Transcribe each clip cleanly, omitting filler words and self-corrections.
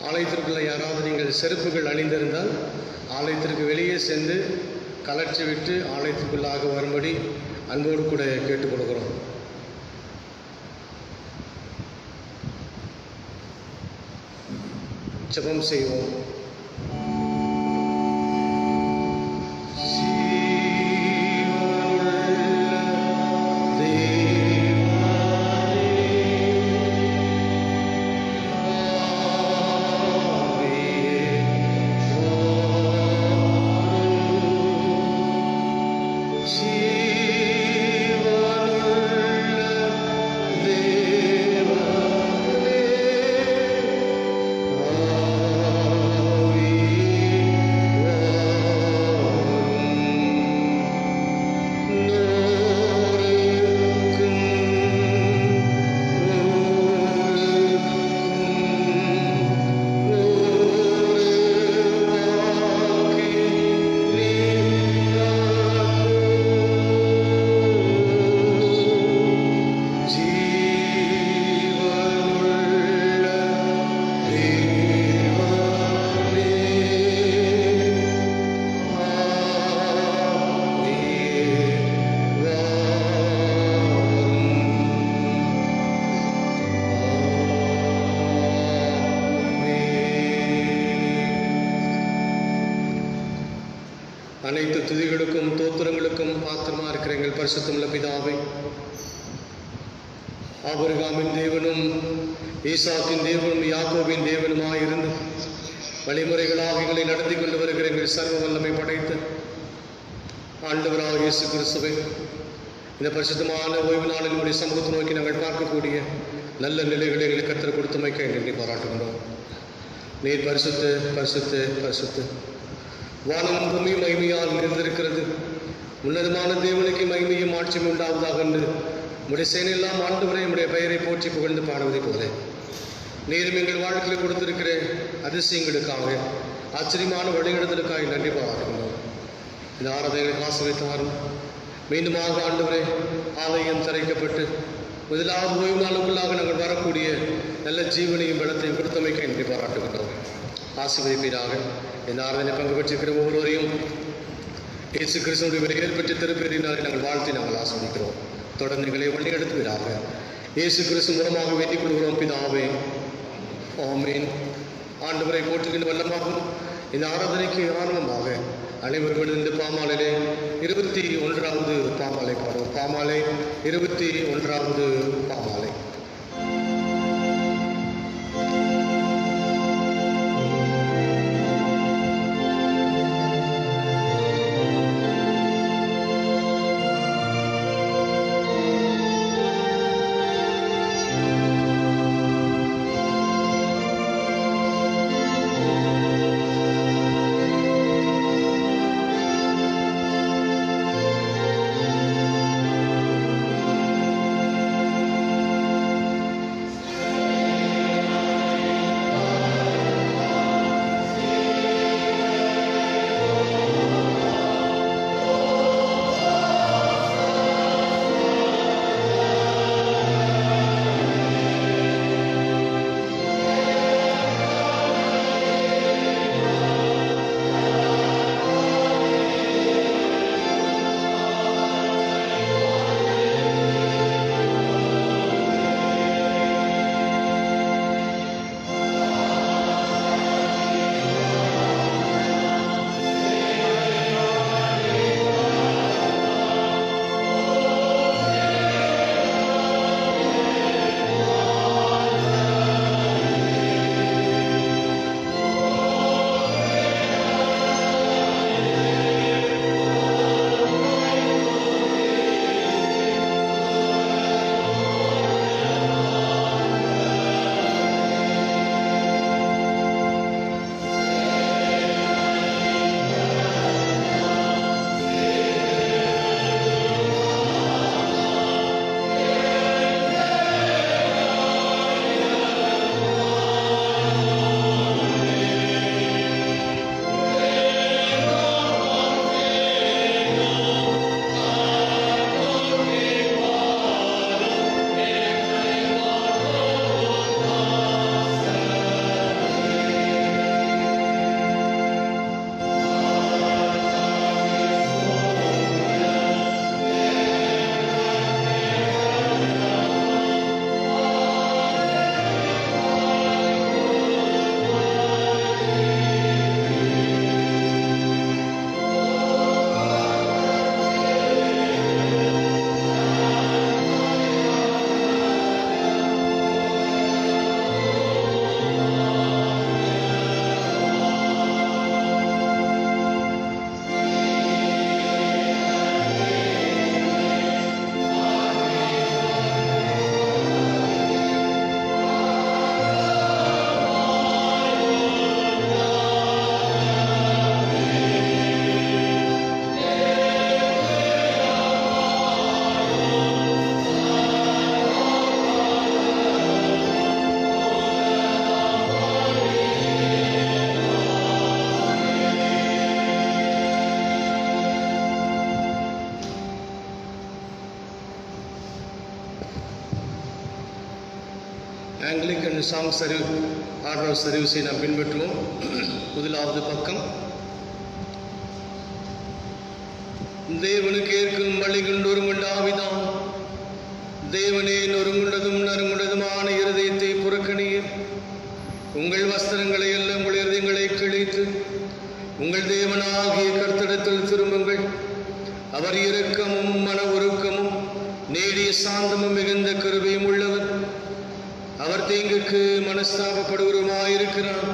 ஆலயத்திற்குள்ள யாராவது நீங்கள் செருப்புகள் அணிந்திருந்தால் ஆலயத்திற்கு வெளியே சென்று கலற்றி விட்டு ஆலயத்திற்குள்ளாக வரும்படி அன்போடு கூட கேட்டுக்கொள்கிறோம். ஜெபம் செய்வோம். அனைத்து துதிகளுக்கும் தோத்திரங்களுக்கும் பாத்திரமா இருக்கிற எங்கள் பரிசுத்தமுள்ள பிதாவே, ஆபிரகாமின் தேவனும் ஈசாக்கின் தேவனும் யாக்கோபின் தேவனுமாய் இருந்து வழிமுறைகளாக எங்களை நடத்தி கொண்டு வருகிற எங்கள் சர்வ வல்லமை படைத்த ஆண்டவராக இயேசு கிறிஸ்துவே, இந்த பரிசுத்தமான ஓய்வு நாளில் நம்முடைய சமூகத்தை நோக்கி நாங்கள் பார்க்கக்கூடிய நல்ல நிலைகளை எங்களுக்கு கர்த்தர் கொடுத்தமைக்க எங்களை பாராட்டுகின்றோம். நீர் பரிசுத்து பரிசுத்து பரிசுத்து, வானம் பூமி மகிமையால் நிறைந்திருக்கிறது. உன்னதமான தேவனுக்கு மகிமையும் ஆட்சியும் உண்டாவதாக என்று உடைய சேனையெல்லாம் ஆண்டவரை நம்முடைய பெயரை போற்றி புகழ்ந்து பாடுவதை போல நீரும் எங்கள் வாழ்க்கையில் கொடுத்திருக்கிற அதிசயங்களுக்காக ஆச்சரியமான வழிநடத்தலுக்காக நன்றி பாராட்டுகிறோம். இந்த ஆராதனைகளுக்கு ஆசீர்வதித்தாரும் மீண்டுமாக ஆண்டவரே ஆலயம் திறக்கப்பட்டு முதலாவது ஓய்வு நாளுக்குள்ளாக நாங்கள் வரக்கூடிய நல்ல ஜீவனையும் பலத்தையும் கொடுத்தமைக்க நன்றி பாராட்டுகின்றோம். ஆசீர்வதிப்பீராக. இந்த ஆராதனை பங்கு பெற்றிருக்கிற ஒவ்வொருவரையும் இயேசு கிறிஸ்துவினுடைய விலையில் பெற்று திருப்பேறினாலே நாங்கள் வாழ்த்தி நாங்கள் ஆஸ்வதிக்கிறோம். தொடர்ந்து எங்களை வழி நடத்துவீராக. இயேசு கிறிஸ்து மூலமாக வேண்டிக் கொள்கிறோம் பிதாவே, ஆமென். ஆண்டவரை போற்றுகின்ற வல்லமாகும் இந்த ஆராதனைக்கு ஆரம்பமாக அனைவரும் இந்த பாமாலையிலே 21வது பாமாலை பாடுவோம். பாமாலை 21வது பாமாலை. ஆங்கிலிக்கன் சாங் ஆர்டர் ஆஃப் சர்வீஸை நாம் பின்பற்றுவோம். முதலாவது பக்கம். தேவனுக்கு ஏற்கும் வழி கொண்டொருங்குண்ட ஆவிதான், தேவனே நொறுங்குண்டதும் நறுங்குண்டதுமான இருதயத்தை புறக்கணியர். உங்கள் வஸ்திரங்களை அல்ல உங்கள் இருதயங்களை கிழித்து உங்கள் தேவனாகிய கர்த்தரிடத்தில் திரும்புங்கள். அவர் இரக்கமும் மன உருக்கமும் நீடிய சாந்தமும் மிகுந்த கிருபையும் உள்ளவர். அவர் தீங்குக்கு மனஸ்தாபப்படுவருமாயிருக்கிறார்.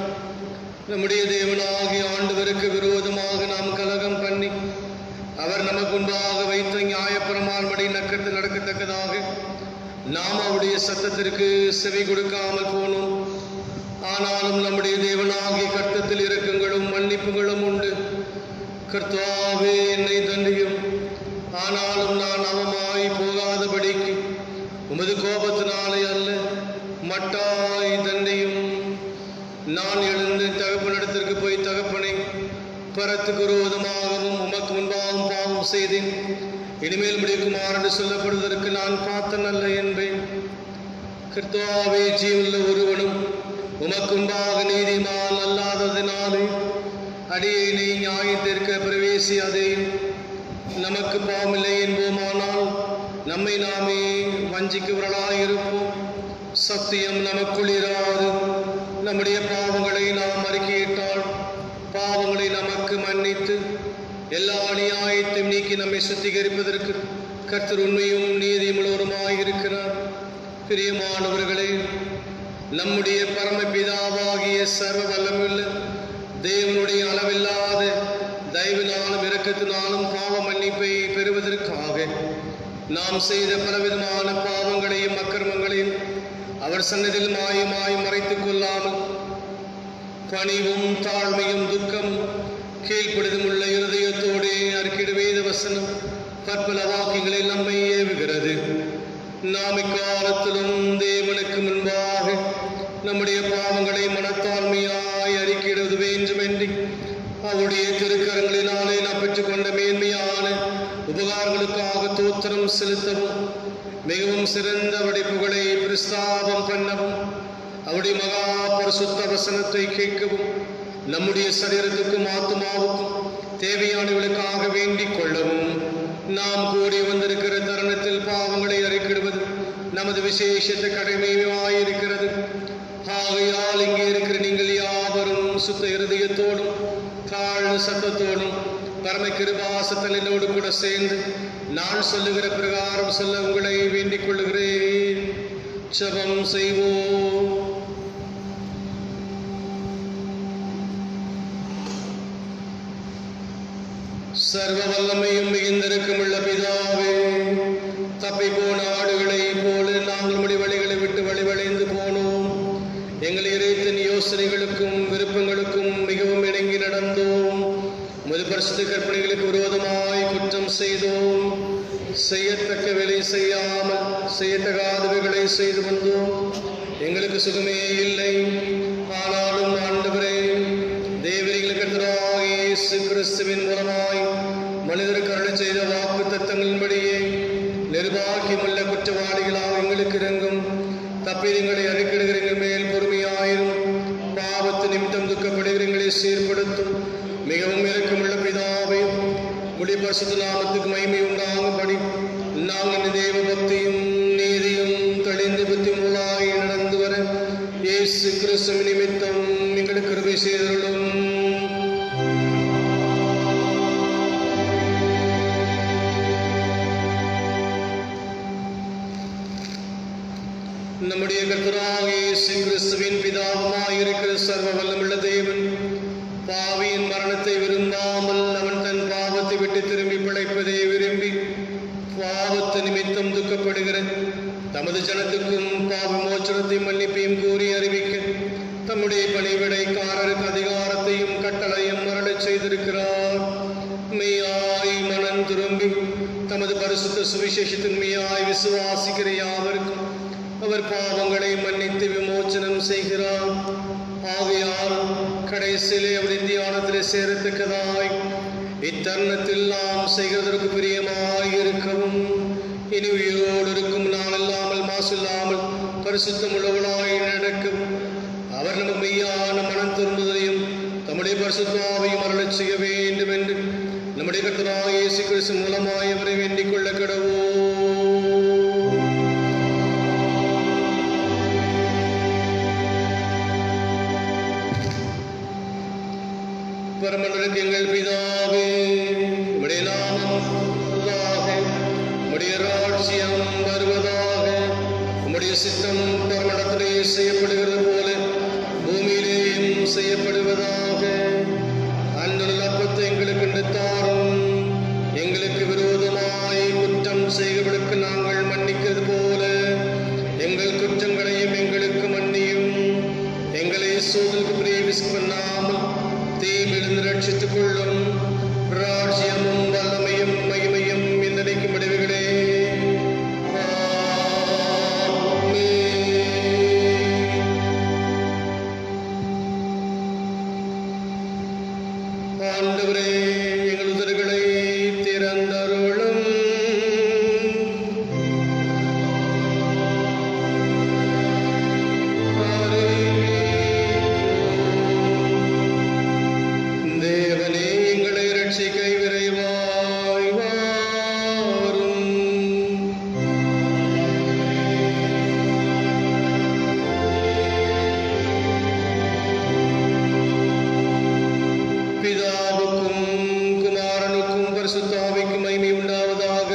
நம்முடைய தேவனாகிய ஆண்டவருக்கு விரோதமாக நாம் கலகம் பண்ணி அவர் நமக்கு முன்பாக வைத்த நியாயப்பிரமாண்படி நக்கத்து நடக்கத்தக்கதாக நாம் அவருடைய சத்தத்திற்கு செவி கொடுக்காமல் போனோம். ஆனாலும் நம்முடைய தேவனாகிய கர்த்தத்தில் இரக்கங்களும் மன்னிப்புகளும் உண்டு. கர்த்தாவே என்னை தண்டியும், ஆனாலும் நான் அவமாய் போகாதபடிக்கு உமது கோபத்தினாலே அல்ல மட்டாய் தண்டியும். நான் எழுந்து தகப்பனிடத்திற்கு போய், தகப்பனை, பரத்துக்கு விரோதமாகவும் உமக்கு முன்பாகவும் பாவம் செய்தேன், இனிமேல் முடிக்குமாறு என்று சொல்லப்படுவதற்கு நான் பார்த்தன் அல்ல என்பேன். கர்த்தாவே, ஜீவனுள்ள ஒருவனும் உமக்கு முன்பாக நீதிமான் அல்லாததினாலே அடியேனை நியாயத்திற்க பிரவேசியாதே. நமக்கு பாவமில்லை என்போமானால் நம்மை நாமே வஞ்சிக்கிறவர்களாயிருப்போம். சத்தியம் நமக்குள் இராது. நம்முடைய பாவங்களை நாம் அறிக்கையிட்டால் பாவங்களை நமக்கு மன்னித்து எல்லா அநியாயத்தையும் நீக்கி நம்மை சுத்திகரிப்பதற்கு கர்த்தர் உண்மையும் நீதியும் உள்ளவருமாயிருக்கிறார். பிரியமானவர்களே, நம்முடைய பரமபிதாவாகிய சர்வ வல்லமையுள்ள தேவனுடைய அளவில்லாத தயவினாலும் இரக்கத்தினாலும் பாவ மன்னிப்பை பெறுவதற்காக நாம் செய்த பலவிதமான பாவங்களையும் அக்கிரமங்களையும் அவர் சன்னதியில் மாயமாய் மறைத்துக் கொள்ளாமல் பணிவும் தாழ்மையும் துக்கமும் கீழ்ப்படுதும் உள்ள இருதயத்தோடே அறிக்கையிட வேத வசனம் பற்பல வாக்கியங்களில் நம்மை ஏவுகிறது. நாம் இக்காலத்திலும் தேவனுக்கு முன்பாக நம்முடைய பாவங்களை மனத்தாழ்மையாய் அறிக்கையிடுவது வேண்டுமென்றி அவருடைய திருக்கரங்களினாலே நாம் பெற்றுக்கொண்ட மேன்மையான உபகாரங்களுக்காக தோத்திரம் செலுத்தவும், மிகவும் சிறந்த வடிப்புகளை பிரஸ்தாபம் பண்ணவும், அவருடைய மகா பரிசுத்த வசனத்தை கேட்கவும், நம்முடைய சரீரத்துக்கும் ஆத்மாவுக்கும் தேவையானவர்களுக்காக வேண்டிக் கொள்ளவும் நாம் கூடி வந்திருக்கிற தருணத்தில் பாவங்களை அறிக்கிடுவது நமது விசேஷத்த கடமையாயிருக்கிறது. ஆகையால் இங்கே இருக்கிற நீங்கள் யாவரும் சுத்த இருதயத்தோடும் தாழ்ந்த சத்தத்தோடும் பரம கிருபாசத்தலினோடு கூட சேர்ந்து நான் சொல்லுகிற பிரகாரம் சொல்ல உங்களை வேண்டிக் கொள்ளுகிறேன். ஜெபம் செய்வோம். சர்வ வல்லமையும் மிகுந்திருக்கும் உள்ள பிதாவே, தப்பி போன ஆடுகளை போல நாங்கள் நம்முடைய வழிகளை விட்டு வழிவளைந்து போனோம். எங்களை இறைத்தின் யோசனைகளுக்கும் விருப்பங்களுக்கும் மிகவும் இணங்கி நடந்தோம். உமது பரிசுத்த கற்பனைகளுக்கு விரோதமாய் குற்றம் செய்தோம். செய்யத்தக்க வேலை செய்யாமல் செய்யத்தகாதவைகளை செய்து வந்தோம். எங்களுக்கு சுகமே இல்லை. ஆனாலும் ஆண்டவரே, தேவரிகளுக்கு இயேசு கிறிஸ்துவின் மூலமாய் மனிதருக்கு அருள் செய்த வாக்கு தத்தங்களின்படியே நிர்வாகியமுள்ள குற்றவாளிகளாக எங்களுக்கு இறங்கும். தப்பிதங்களை அறிக்கையிடுகிறீர்கள் மேல் பொறுமையாயிரும். பாவத்து நிமித்தம் துக்கப்படுகிறீங்களை சீர்படுத்தும். மிகவும் இரக்கமுள்ள பிதாவை, உடைய பரிசுத்த நாமத்துக்கு மகிமை உண்டாகும்படி நாங்கள் தேவ பக்தியும் நீதியும் தெளிந்த புத்தியுள்ளாய் நடந்து வர இயேசு கிறிஸ்து நிமித்தம் எங்களுக்கு கிருபை செய்தருளும். நம்முடைய கர்த்தராகிய இயேசு கிறிஸ்துவின் பிதாவுமாயிருக்கிற சர்வ வல்லமுள்ள தேவன் பாவியின் மரணத்தை விரும்பாமல் அவன் தன் பாவத்தை விட்டு திரும்பி பிழைப்பதை விரும்பி பாவத்து நிமித்தம் துக்கப்படுகிற தமது ஜனத்துக்கும் பாவ மோச்சனத்தையும் மன்னிப்பையும் கூறி அறிவிக்க தம்முடைய பணிவிடைக்காரருக்கு அதிகாரத்தையும் கட்டளையும் மரளச் செய்திருக்கிறார். மெய்யாய் மனம் திரும்பி தமது பரிசுத்த சுவிசேஷத்தின் மெய்யாய் விசுவாசிக்கிற யாவருக்கும் அவர் பாவங்களை மன்னித்து விமோச்சனம் செய்கிறார். ஆகையால் கடைசியிலே அவர் தியானத்திலே சேரத்தக்கதாய் இத்தருணத்தில் நாம் செய்கிறதற்கு பிரியமாய் இருக்கவும், இனி உயிரோடு இருக்கும் நாள் இல்லாமல் மாசில்லாமல் பரிசுத்தமுள்ளவர்களாய் நடக்கவும் அவர் நமக்கு மெய்யான மனம் திரும்புதலையும் தம்முடைய பரிசுத்தாவையும் அருளச் செய்ய வேண்டும் என்று நம்முடைய கர்த்தராகிய இயேசு கிறிஸ்து மூலமாய் அவரை வேண்டிக் கொள்ள கடவோம். பரமண்டலத்தின் எங்கள் பிதாவே, உம்முடைய நாமம் உயர்வதாக, உம்முடைய ராஜ்யம் வருவதாக, உம்முடைய சித்தம் பரமண்டலத்திலே செய்யப்படுகிறது போல பூமியிலேயும் செய்யப்படுவதாக. அன்றைய அப்பத்தை எங்களுக்கு இன்று தாரும். எங்களுக்கு விரோதமாய் குற்றம் செய்கிறவர்களுக்கு நாங்கள் மன்னிக்கிறது போல எங்கள் குற்றங்களையும் எங்களுக்கு மன்னியும். எங்களை சோதனைக்கு பிரவேசிக்கப்படாமல் தீமிலிருந்து ரட்சித்துக் கொள்ளும். ராஜ்யமும் வல்லமையும் மகிமையும் நினைக்கும் முடிவுகளே. ஆண்டவரே, எங்கள் உதடுகளை திறந்தருளும். தேவனே, எங்களை ரட்சிக்க விரைவாய் வாரும். பிதாவுக்கும் குமாரனுக்கும் பரிசுத்த ஆவிக்கும் மகிமை உண்டாவதாக.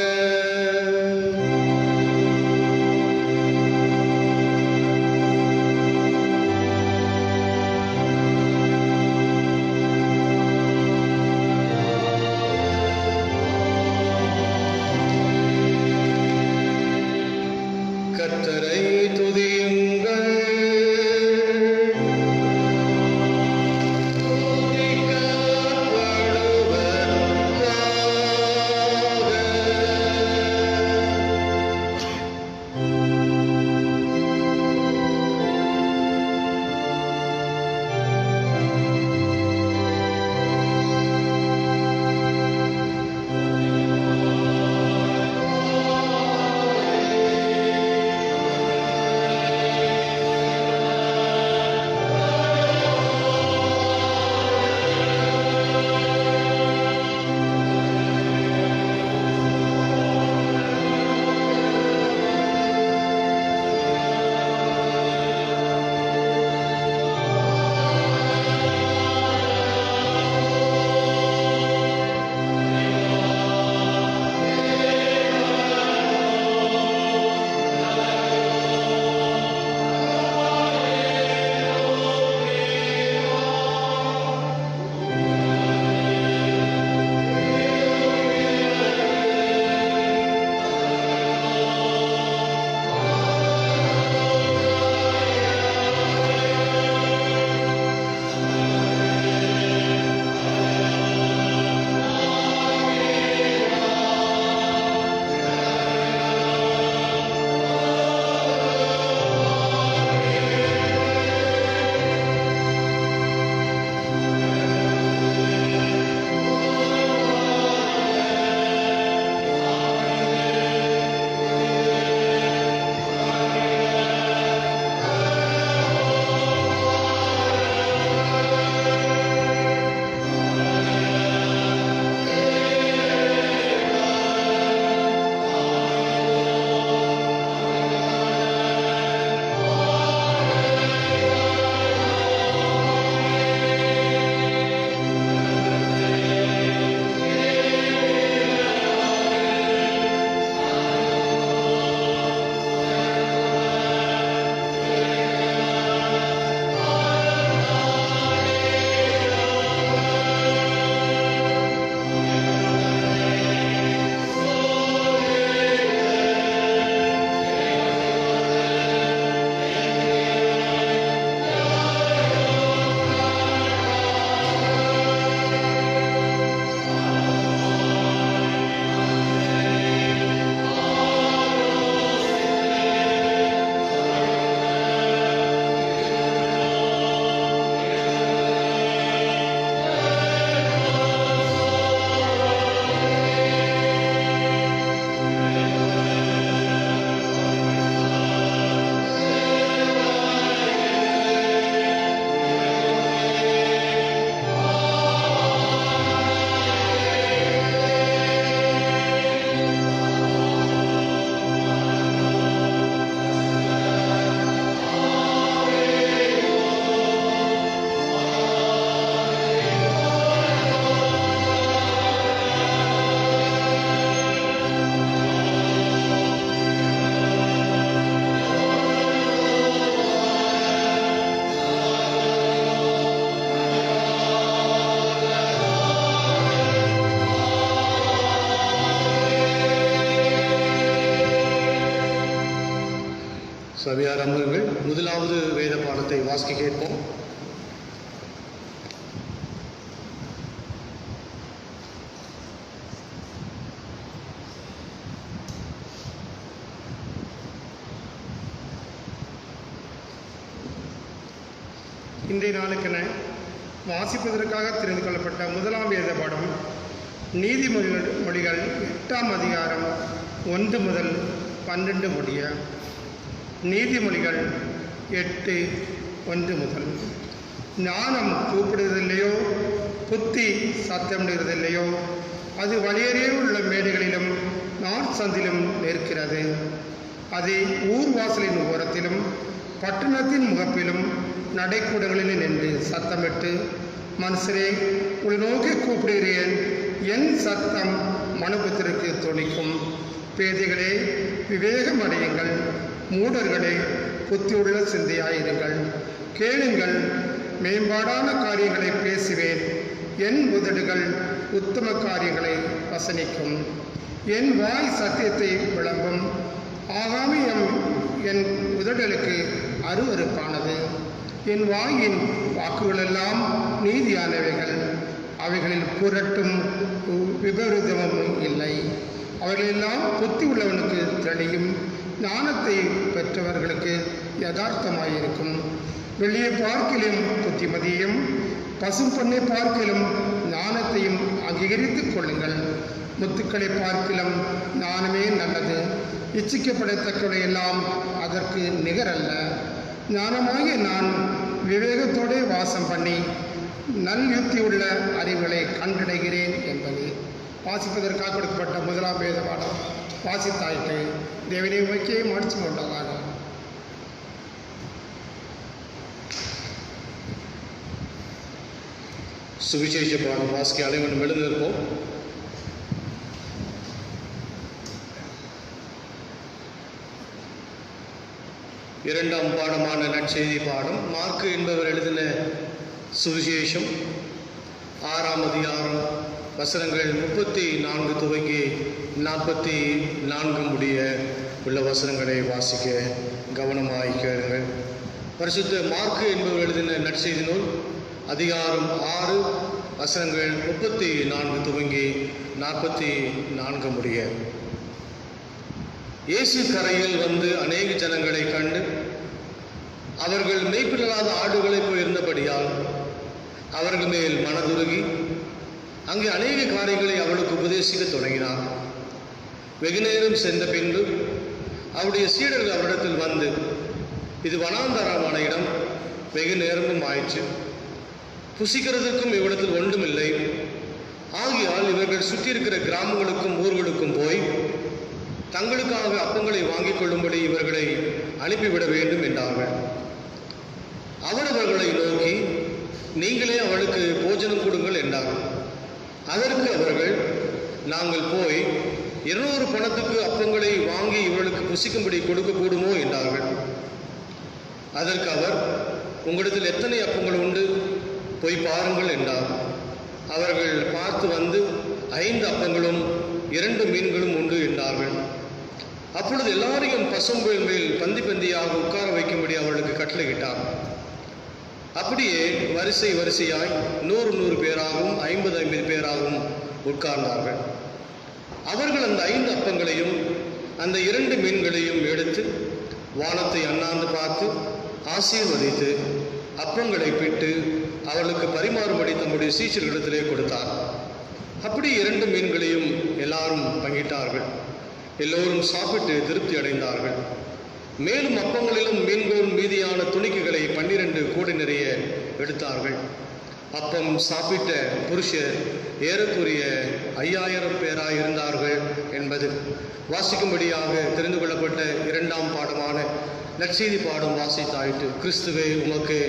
அவையார் அமருங்கள். முதலாவது வேத பாடத்தை வாசிக்க கேட்போம். இன்றைய நாளுக்கென வாசிப்பதற்காக தெரிந்து கொள்ளப்பட்ட முதலாம் வேத பாடம் நீதிமொழிகள் 8ஆம் அதிகாரம் 1 முதல் 12 முடிய. நீதிமொழிகள் 8:1 முதல். ஞானம் கூப்பிடுவதில்லையோ, புத்தி சத்தமிடுவதில்லையோ, அது வழியறிய உள்ள மேடுகளிலும் நாள் சந்திலும் நிற்கிறது. அது ஊர்வாசலின் ஓரத்திலும் பட்டணத்தின் முகப்பிலும் நடைக்கூடங்களில் நின்று சத்தமிட்டு, மனுஷரே, உங்களை நோக்கி கூப்பிடுகிறேன், என் சத்தம் மனுபுத்திற்கு துணிக்கும். பேதைகளே, விவேகம் அடையுங்கள். மூடர்களே, புத்தியுள்ள சிந்தையாயிருங்கள். கேளுங்கள், மேம்பாடான காரியங்களை பேசுவேன். என் உதடுகள் உத்தம காரியங்களை வசனிக்கும். என் வாய் சத்தியத்தை விளம்பும். ஆகாமியம் என் உதடுகளுக்கு அருவருப்பானது. என் வாயின் வாக்குகளெல்லாம் நீதியானவைகள். அவைகளில் புரட்டும் விபரீதமும் இல்லை. அவைகளெல்லாம் புத்தி உள்ளவனுக்கு தெளியும். ஞானத்தை பெற்றவர்களுக்கு யதார்த்தமாயிருக்கும். வெளியே பார்க்கிலும் புத்திமதியையும் பசும்பொன்னை பார்க்கிலும் ஞானத்தையும் அங்கீகரித்துக் கொள்ளுங்கள். முத்துக்களை பார்க்கிலும் ஞானமே நல்லது. இச்சிக்கப்படத்தக்கவை எல்லாம் அதற்கு நிகரல்ல. ஞானமாகிய நான் விவேகத்தோடு வாசம் பண்ணி நல்யுக்தியுள்ள அறிவுகளை கண்டடைகிறேன் என்பது. வாசிப்பதற்காக கொடுக்கப்பட்ட முதலாம் வேத பாடம் வாசித்தாயிட்டு தேவனை நோக்கியே மாற்றி கொண்டதாக. சுவிசேஷ பாடம் வாசிக்க அனைவரும் எழுந்திருப்போம். இரண்டாம் பாடமான நற்செய்தி பாடம் மார்க்கு என்பவர் எழுதின சுவிசேஷம் 6ஆம் அதிகாரம் வசனங்கள் 34 துவங்கி 44 முடிய உள்ள வசனங்களை வாசிக்க கவனமாய் கேளுங்கள். பரிசுத்த மார்க்கு என்பவர் எழுதின நற்செய்தி நூல் அதிகாரம் 6 வசனங்கள் 34 துவங்கி 44 முடிய. இயேசு கரையில் வந்து அநேக ஜனங்களை கண்டு அவர்கள் மேய்ப்பில்லாத ஆடுகளை போயிருந்தபடியால் அவர்கள் மேல் மனதுருகி அங்கே அநேக காரியங்களை அவளுக்கு உபதேசிக்க தொடங்கினார். வெகுநேரம் சென்ற பின்பு அவருடைய சீடர்கள் அவரிடத்தில் வந்து, இது வனாந்தரமான இடம், வெகு நேரமும் ஆயிற்று, புசிக்கிறதுக்கும் இவ்விடத்தில் ஒன்றுமில்லை. ஆகையால் இவர்கள் சுற்றியிருக்கிற கிராமங்களுக்கும் ஊர்களுக்கும் போய் தங்களுக்காக அப்பங்களை வாங்கிக் கொள்ளும்படி இவர்களை அனுப்பிவிட வேண்டும் என்றார்கள். அவர் அவர்களை நோக்கி, நீங்களே அவளுக்கு போஜனம் கொடுங்கள் என்றார்கள். அதற்கு அவர்கள், நாங்கள் போய் 200 பணத்துக்கு அப்பங்களை வாங்கி இவர்களுக்கு புசிக்கும்படி கொடுக்க கூடுமோ என்றார்கள். அதற்கு அவர், உங்களிடத்தில் எத்தனை அப்பங்கள் உண்டு, போய் பாருங்கள் என்றார். அவர்கள் பார்த்து வந்து 5 அப்பங்களும் 2 மீன்களும் உண்டு என்றார்கள். அப்பொழுது எல்லாரையும் பசும்புல் மேல் பந்தி பந்தியாக உட்கார வைக்கும்படி அவர்களுக்கு கட்டளையிட்டார். அப்படியே வரிசை வரிசையாய் 100 பேராகவும் 50 பேராகவும் உட்கார்ந்தார்கள். அவர்கள் அந்த 5 அப்பங்களையும் அந்த 2 மீன்களையும் எடுத்து வானத்தை அண்ணாந்து பார்த்து ஆசீர்வதித்து அப்பங்களை பிட்டு அவர்களுக்கு பரிமாறும்படி தம்முடைய சீஷர்களிடத்திலே கொடுத்தார். அப்படி 2 மீன்களையும் எல்லாரும் பங்கிட்டார்கள். எல்லோரும் சாப்பிட்டு திருப்தி அடைந்தார்கள். மேலும் அப்பங்களிலும் மீன்களும் மீதியான துணிக்கைகளை 12 கூடை நிறைய எடுத்தார்கள். அப்பம் சாப்பிட்ட புருஷர் ஏறக்குறைய 5000 பேராய் இருந்தார்கள் என்பது வாசிக்கும்படியாக தெரிந்து கொள்ளப்பட்ட இரண்டாம் பாடமான நற்செய்தி பாடம் வாசித்தாயிட்டு. கிறிஸ்துவே உமக்கு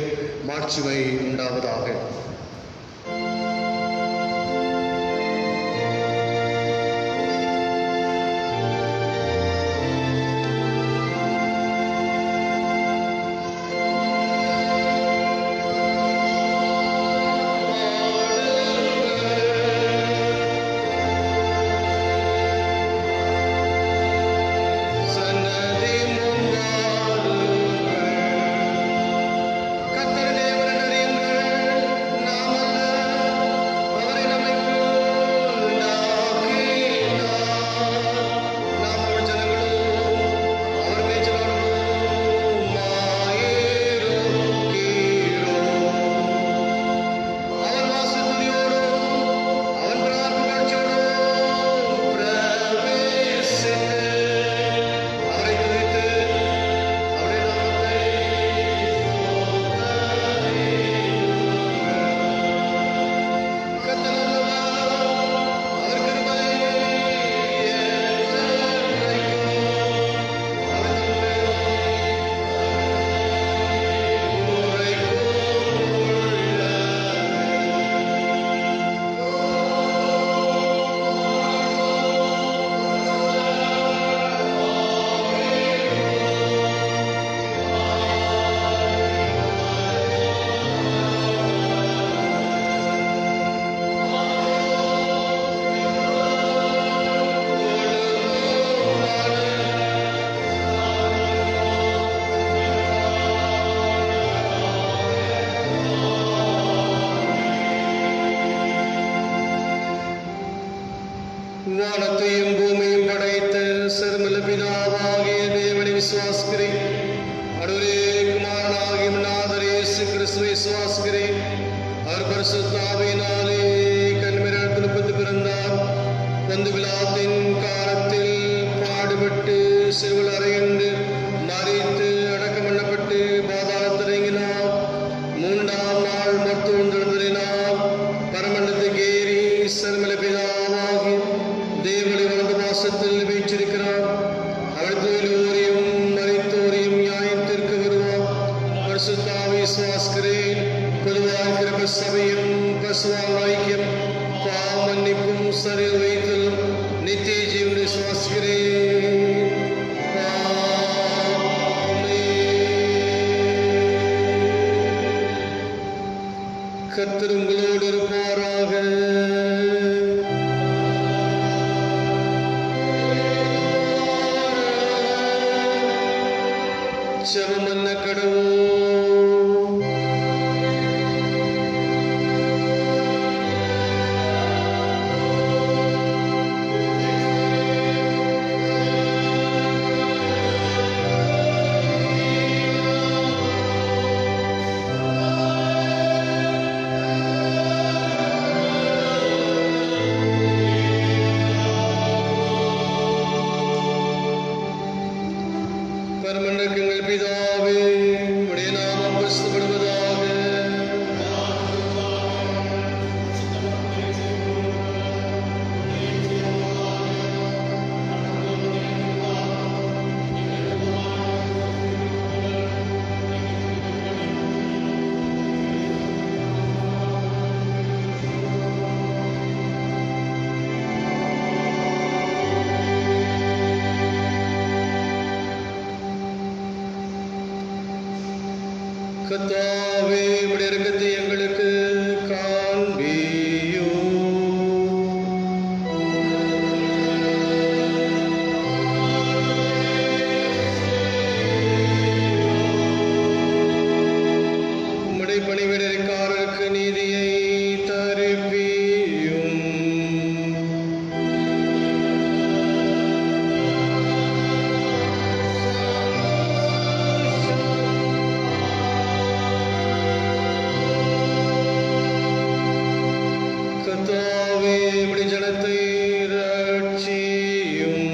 மாட்சிமை உண்டாவதாக. சன்னதி முன்பாடு வானத்தையும் பூமியும் படைத்த சர்வல பிதாவாகிய தேவனை விசுவாசிக்கிறேன். அவரே குமாரனாகிய நாதர் இயேசு கிறிஸ்துவை விசுவாசிக்கிறேன். அவர் பரிசுத்த ஆவியினாலே கன்னிமரியாள் திருப்பத்து பிறந்தார். பொந்து பிலாத்தின் காலத்தில் பாடுபட்டு சிலுவையில் அறையுண்டு மரித்து அடக்கம் பண்ணப்பட்டு பாதாளத்தில் இறங்கினார். மூன்றாம் நாள் மருத்துவம் பரமண்டத்துக்கு ஏறி சர்வல பிதாவாகி தேவனை வலது பாசத்தில் வீற்றிருக்கிறார். அவர் தொழிலோரையும் மரித்தோரையும் நியாயத்திற்கு வருவார். பரிசுத்த ஆவியை விசுவாசிக்கிறேன். பொதுவாக கிருபை சபையும் பசுவான் ஐக்கியம் பாவ மன்னிப்பும் சரீர வைத்தல் நித்திய ஜீவனை விசுவாசிக்கிறேன். கர்த்தர் உங்களோடு இருப்பாராக. ஜெபம் பண்ண கடவுள். பரமண்டலங்கள் பிதாவே, உடைய நாமம் பரிசுத்தப்படுவதாக. கர்த்தாவே, உடைய இரக்கத்தை எங்களுக்கு காண்பியும். உம்முடைய பணிவிடைக்காரருக்கு நீதியை தருவியும். கர்த்தாவே, உம்முடைய ஜனத்தை ரட்சியும்.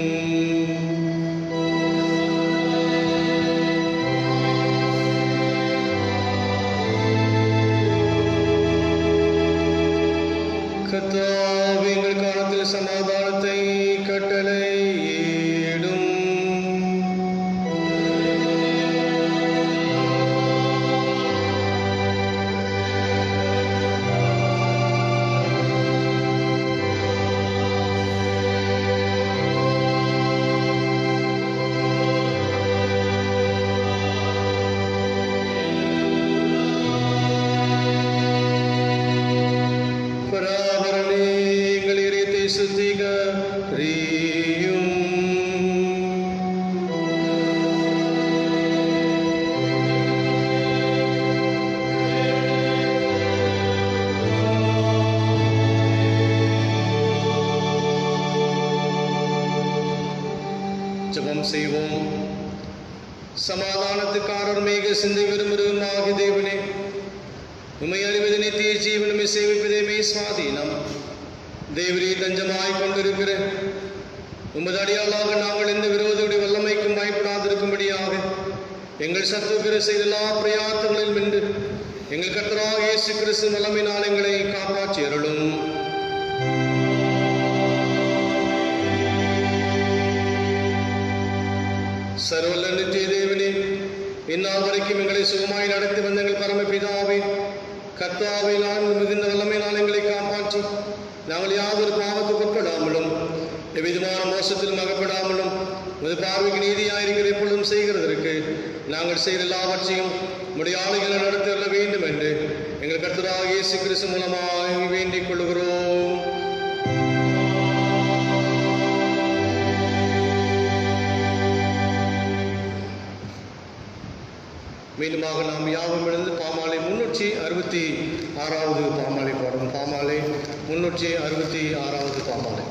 கர்த்தாவே, எங்கள் காலத்தில் சமாதானத்தை கட்டளையிடும். பராபரனே, எங்கள் இதயத்தை சுத்திகரியும். ஜெபம் செய்வோம். சமாதானத்துக்காரர் மேக சிந்தை விரும்புகிறவருமாகிய தேவனே, உம்மை அறிவது நித்திய ஜீவனுமே சேவிப்பதே மெய் சுவாதீனம். தேவரே தஞ்சமாய் கொண்டிருக்கிற உமது அடியாளாக நாங்கள் எந்த விரோதியுடைய வல்லமைக்கும் பயப்படாதிருக்கும்படியாக எங்கள் சத்துருக்கிற செய்த எல்லா பிரயாத்தங்களில் நின்று எங்கள் கர்த்தராகிய இயேசு கிறிஸ்து வல்லமையினால் எங்களை காப்பாற்றி அருளும். சர்வல்ல நித்திய தேவனே, இந்நாள் வரைக்கும் எங்களை சுகமாய் நடத்தி வந்த எங்கள் பரமபிதாவே, கர்த்தாவை நான் மிகுந்த வல்லமையினால் எங்களை காப்பாற்றி நாங்கள் யாதொரு பாவத்துக்கு உட்படாமலும் எவ்விதமான மோசத்திலும் அகப்படாமலும் உமது பார்வைக்கு நீதியாயிருக்கிற எப்பொழுதும் செய்கிறதற்கு நாங்கள் செய்த எல்லாவற்றையும் உம்முடைய ஆளுகளை நடத்தி வர வேண்டும் என்று எங்கள் கர்த்தராகிய இயேசு கிறிஸ்து மூலமாக வேண்டிக் கொள்கிறோம். மீண்டுமாக நாம் யாவும் எழுந்து பாமாலை 366வது பாமாலை பாடும். பாமாலை 366வது பாமாலை.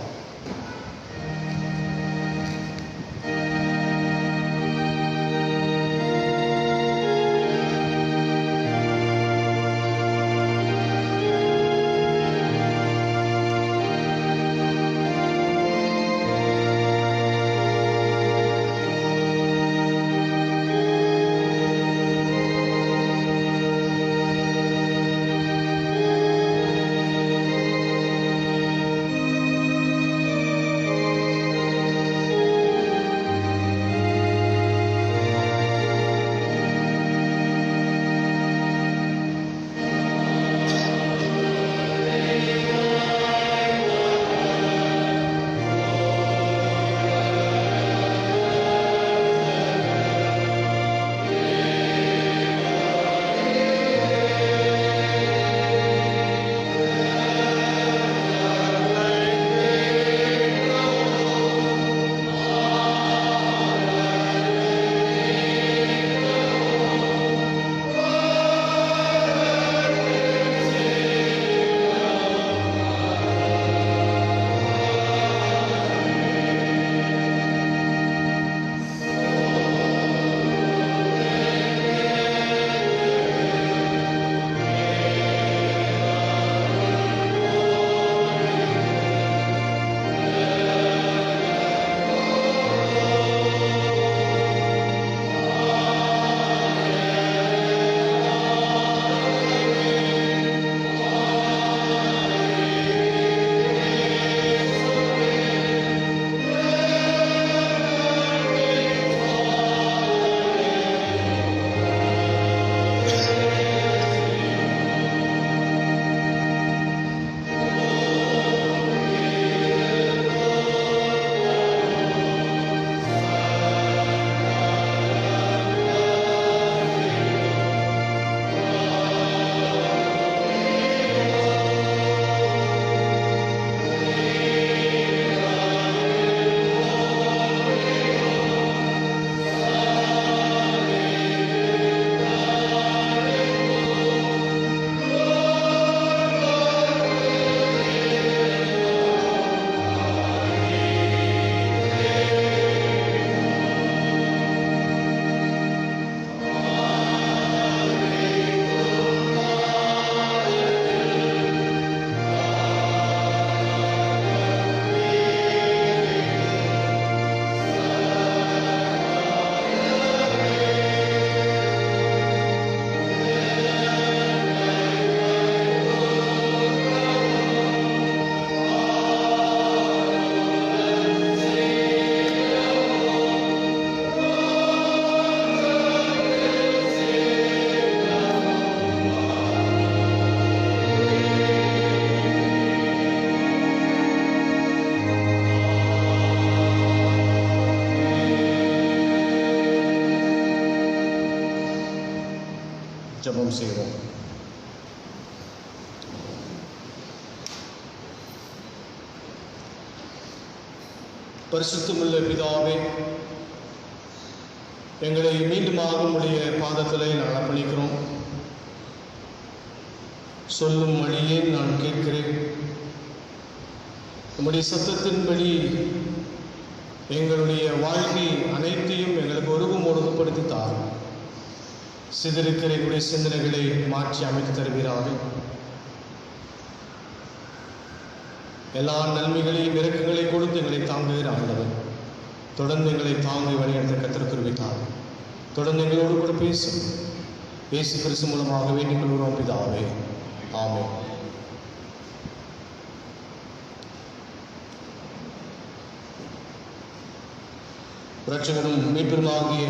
ஜெபம் செய்வோம். பரிசுத்தமுள்ள பிதாவே, எங்களை மீண்டுமாக உம்முடைய பாதத்திலே நான் அர்ப்பணிக்கிறோம். சொல்லும் வழியே நான் கேட்கிறேன். உம்முடைய சத்தத்தின்படி எங்களுடைய வாழ்க்கை அனைத்தையும் எங்களுக்கு ஒருங்குபடுத்தி தாரும். சிதறிக்கிற எங்களுடைய சிந்தனைகளை மாற்றி அமைத்து தருவீராக. எல்லா நன்மைகளையும் இரக்கங்களை கொடுத்து எங்களை தாங்குகிற ஆண்டவர், தொடர்ந்து எங்களை தாங்கி வழிநடத்த கர்த்தர் கிருபை தாரும். தொடர்ந்து எங்களோடு கூட பேசும். இயேசு கிறிஸ்து மூலமாக வேண்டிக் கொள்கிறோம் பிதாவே, ஆமென். இரட்சகரும் மீட்பருமாகிய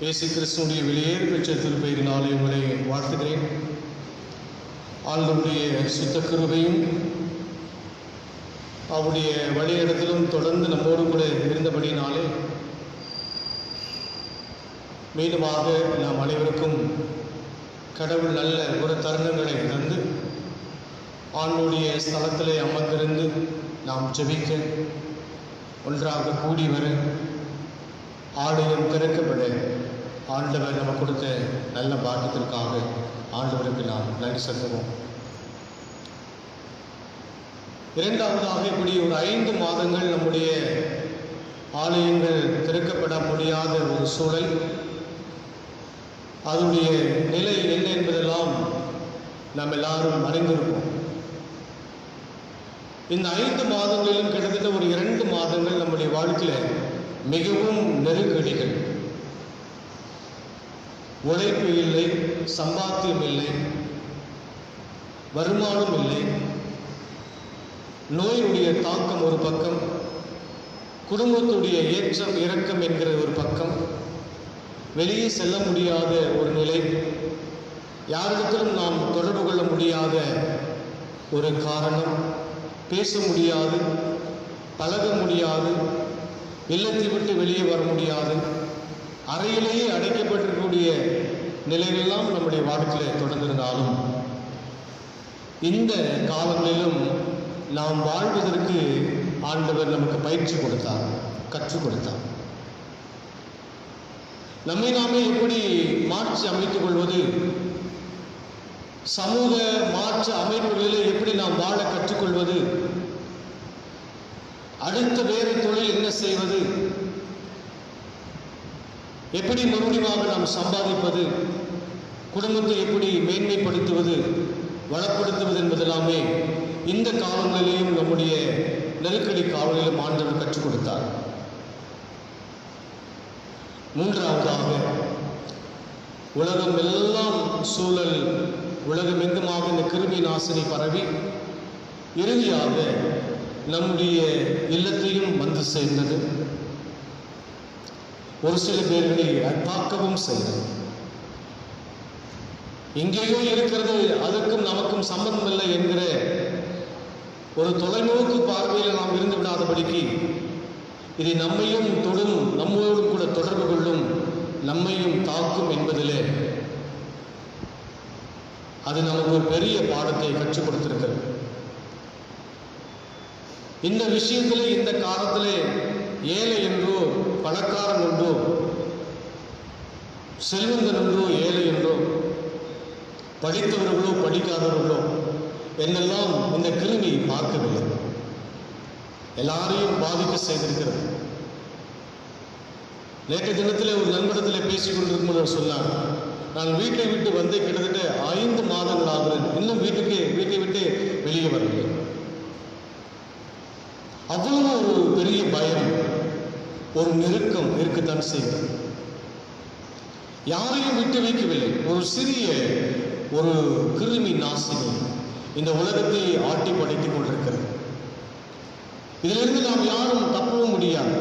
இயேசு கிறிஸ்துவுடைய வெளியேறு பெற்ற திருப்பெயரினாலே உங்களை வாழ்த்துகிறேன். ஆண்டவருடைய சுத்த கிருபையும் அவருடைய வழியிடத்திலும் தொடர்ந்து நம்மோடு கூட இருந்தபடினாலே மீண்டுமாக நாம் அனைவருக்கும் கடவுள் நல்ல ஒரு தருணங்களை தந்து ஆண்டுடைய ஸ்தலத்திலே அமர்ந்திருந்து நாம் ஜெபிக்க, ஒன்றாக கூடி வர, ஆலயம் திறக்கப்பட ஆண்டவர் நமக்கு கொடுத்த நல்ல பாக்கியத்திற்காக ஆண்டவருக்கு நாம் நன்றி செலுத்துவோம். இரண்டாவதாக, இப்படி ஒரு 5 மாதங்கள் நம்முடைய ஆலயங்கள் திறக்கப்பட முடியாத ஒரு சூழல், அதனுடைய நிலை என்ன என்பதெல்லாம் நாம் எல்லாரும் அறிந்திருப்போம். இந்த 5 மாதங்களிலும் கிட்டத்தட்ட ஒரு 2 மாதங்கள் நம்முடைய வாழ்க்கையில் மிகவும் நெருக்கடிகள். உழைப்பு இல்லை, சம்பாத்தியம் இல்லை, வருமானம் இல்லை, நோயுடைய தாக்கம் ஒரு பக்கம், குடும்பத்துடைய ஏற்றம் இறக்கம் என்கிற ஒரு பக்கம், வெளியே செல்ல முடியாத ஒரு நிலை, யாரிடத்திலும் நாம் தொடர்பு கொள்ள முடியாத ஒரு காரணம், பேச முடியாது, பழக முடியாது, இல்லத்தை விட்டு வெளியே வர முடியாது, அறையிலேயே அடைக்கப்பட்டிருக்கக்கூடிய நிலைகளெல்லாம் நம்முடைய வாழ்க்கையில் தொடர்ந்திருந்தாலும், இந்த காலங்களிலும் நாம் வாழ்வதற்கு ஆண்டவர் நமக்கு பயிற்சி கொடுத்தார், கற்றுக் கொடுத்தார். நம்மை நாமே எப்படி மாற்றி அமைத்துக் கொள்வது, சமூக மாற்ற அமைப்புகளில் எப்படி நாம் வாழ கற்றுக்கொள்வது, அடுத்த வேறு தொழில் என்ன செய்வது, எப்படி மறுபடியும் நாம் சம்பாதிப்பது, குடும்பத்தை எப்படி மேன்மைப்படுத்துவது, வளப்படுத்துவது என்பதெல்லாமே இந்த காலங்களிலேயும் நம்முடைய நெருக்கடி காலங்களிலும் ஆண்டவர் கற்றுக் கொடுத்தார். மூன்றாவதாக, உலகம் எல்லாம் சூழல், உலகம் எங்குமாக இந்த கிருமி நாசினி பரவி இறுதியாக நம்முடைய இல்லத்தையும் வந்து சேர்ந்தது. ஒரு சில பேர்களை தாக்கவும் செய்தது. எங்கேயோ இருக்கிறது, அதற்கும் நமக்கும் சம்பந்தம் இல்லை என்கிற ஒரு தொலைநோக்கு பார்வையில் நாம் இருந்து விடாதபடிக்கு, இது நம்மையும் தொடும், நம்மோடு கூட தொடர்பு கொள்ளும், நம்மையும் தாக்கும் என்பதிலே அது நமக்கு ஒரு பெரிய பாடத்தை கற்றுக் கொடுத்திருக்கிறது. இந்த விஷயத்திலே, இந்த காலத்திலே ஏழை என்றோ பணக்காரன் என்றோ, செல்வந்தன் என்றோ ஏழை என்றோ, படித்தவர்களோ படிக்காதவர்களோ என்னெல்லாம் இந்த கிருமி பார்க்கவில்லை. எல்லாரையும் பாதிக்க செய்திருக்கிறது. நேற்று தினத்தில் ஒரு நண்பரிடத்தில் பேசிக் கொண்டிருக்கும் போது சொன்னார், நான் வீட்டை விட்டு வந்து கிட்டத்தட்ட 5 மாதங்கள் ஆகிறது, இன்னும் வீட்டை விட்டு வெளியே வரவில்லை. அவ்வளவு ஒரு பெரிய பயம், ஒரு நெருக்கம் இருக்கத்தான் செய்கிறது. யாரையும் விட்டு வைக்கவில்லை. ஒரு சிறிய ஒரு கிருமி நாசினி இந்த உலகத்தை ஆட்டி படைத்துக் கொண்டிருக்கிறது. இதிலிருந்து நாம் யாரும் தப்பவும் முடியாது.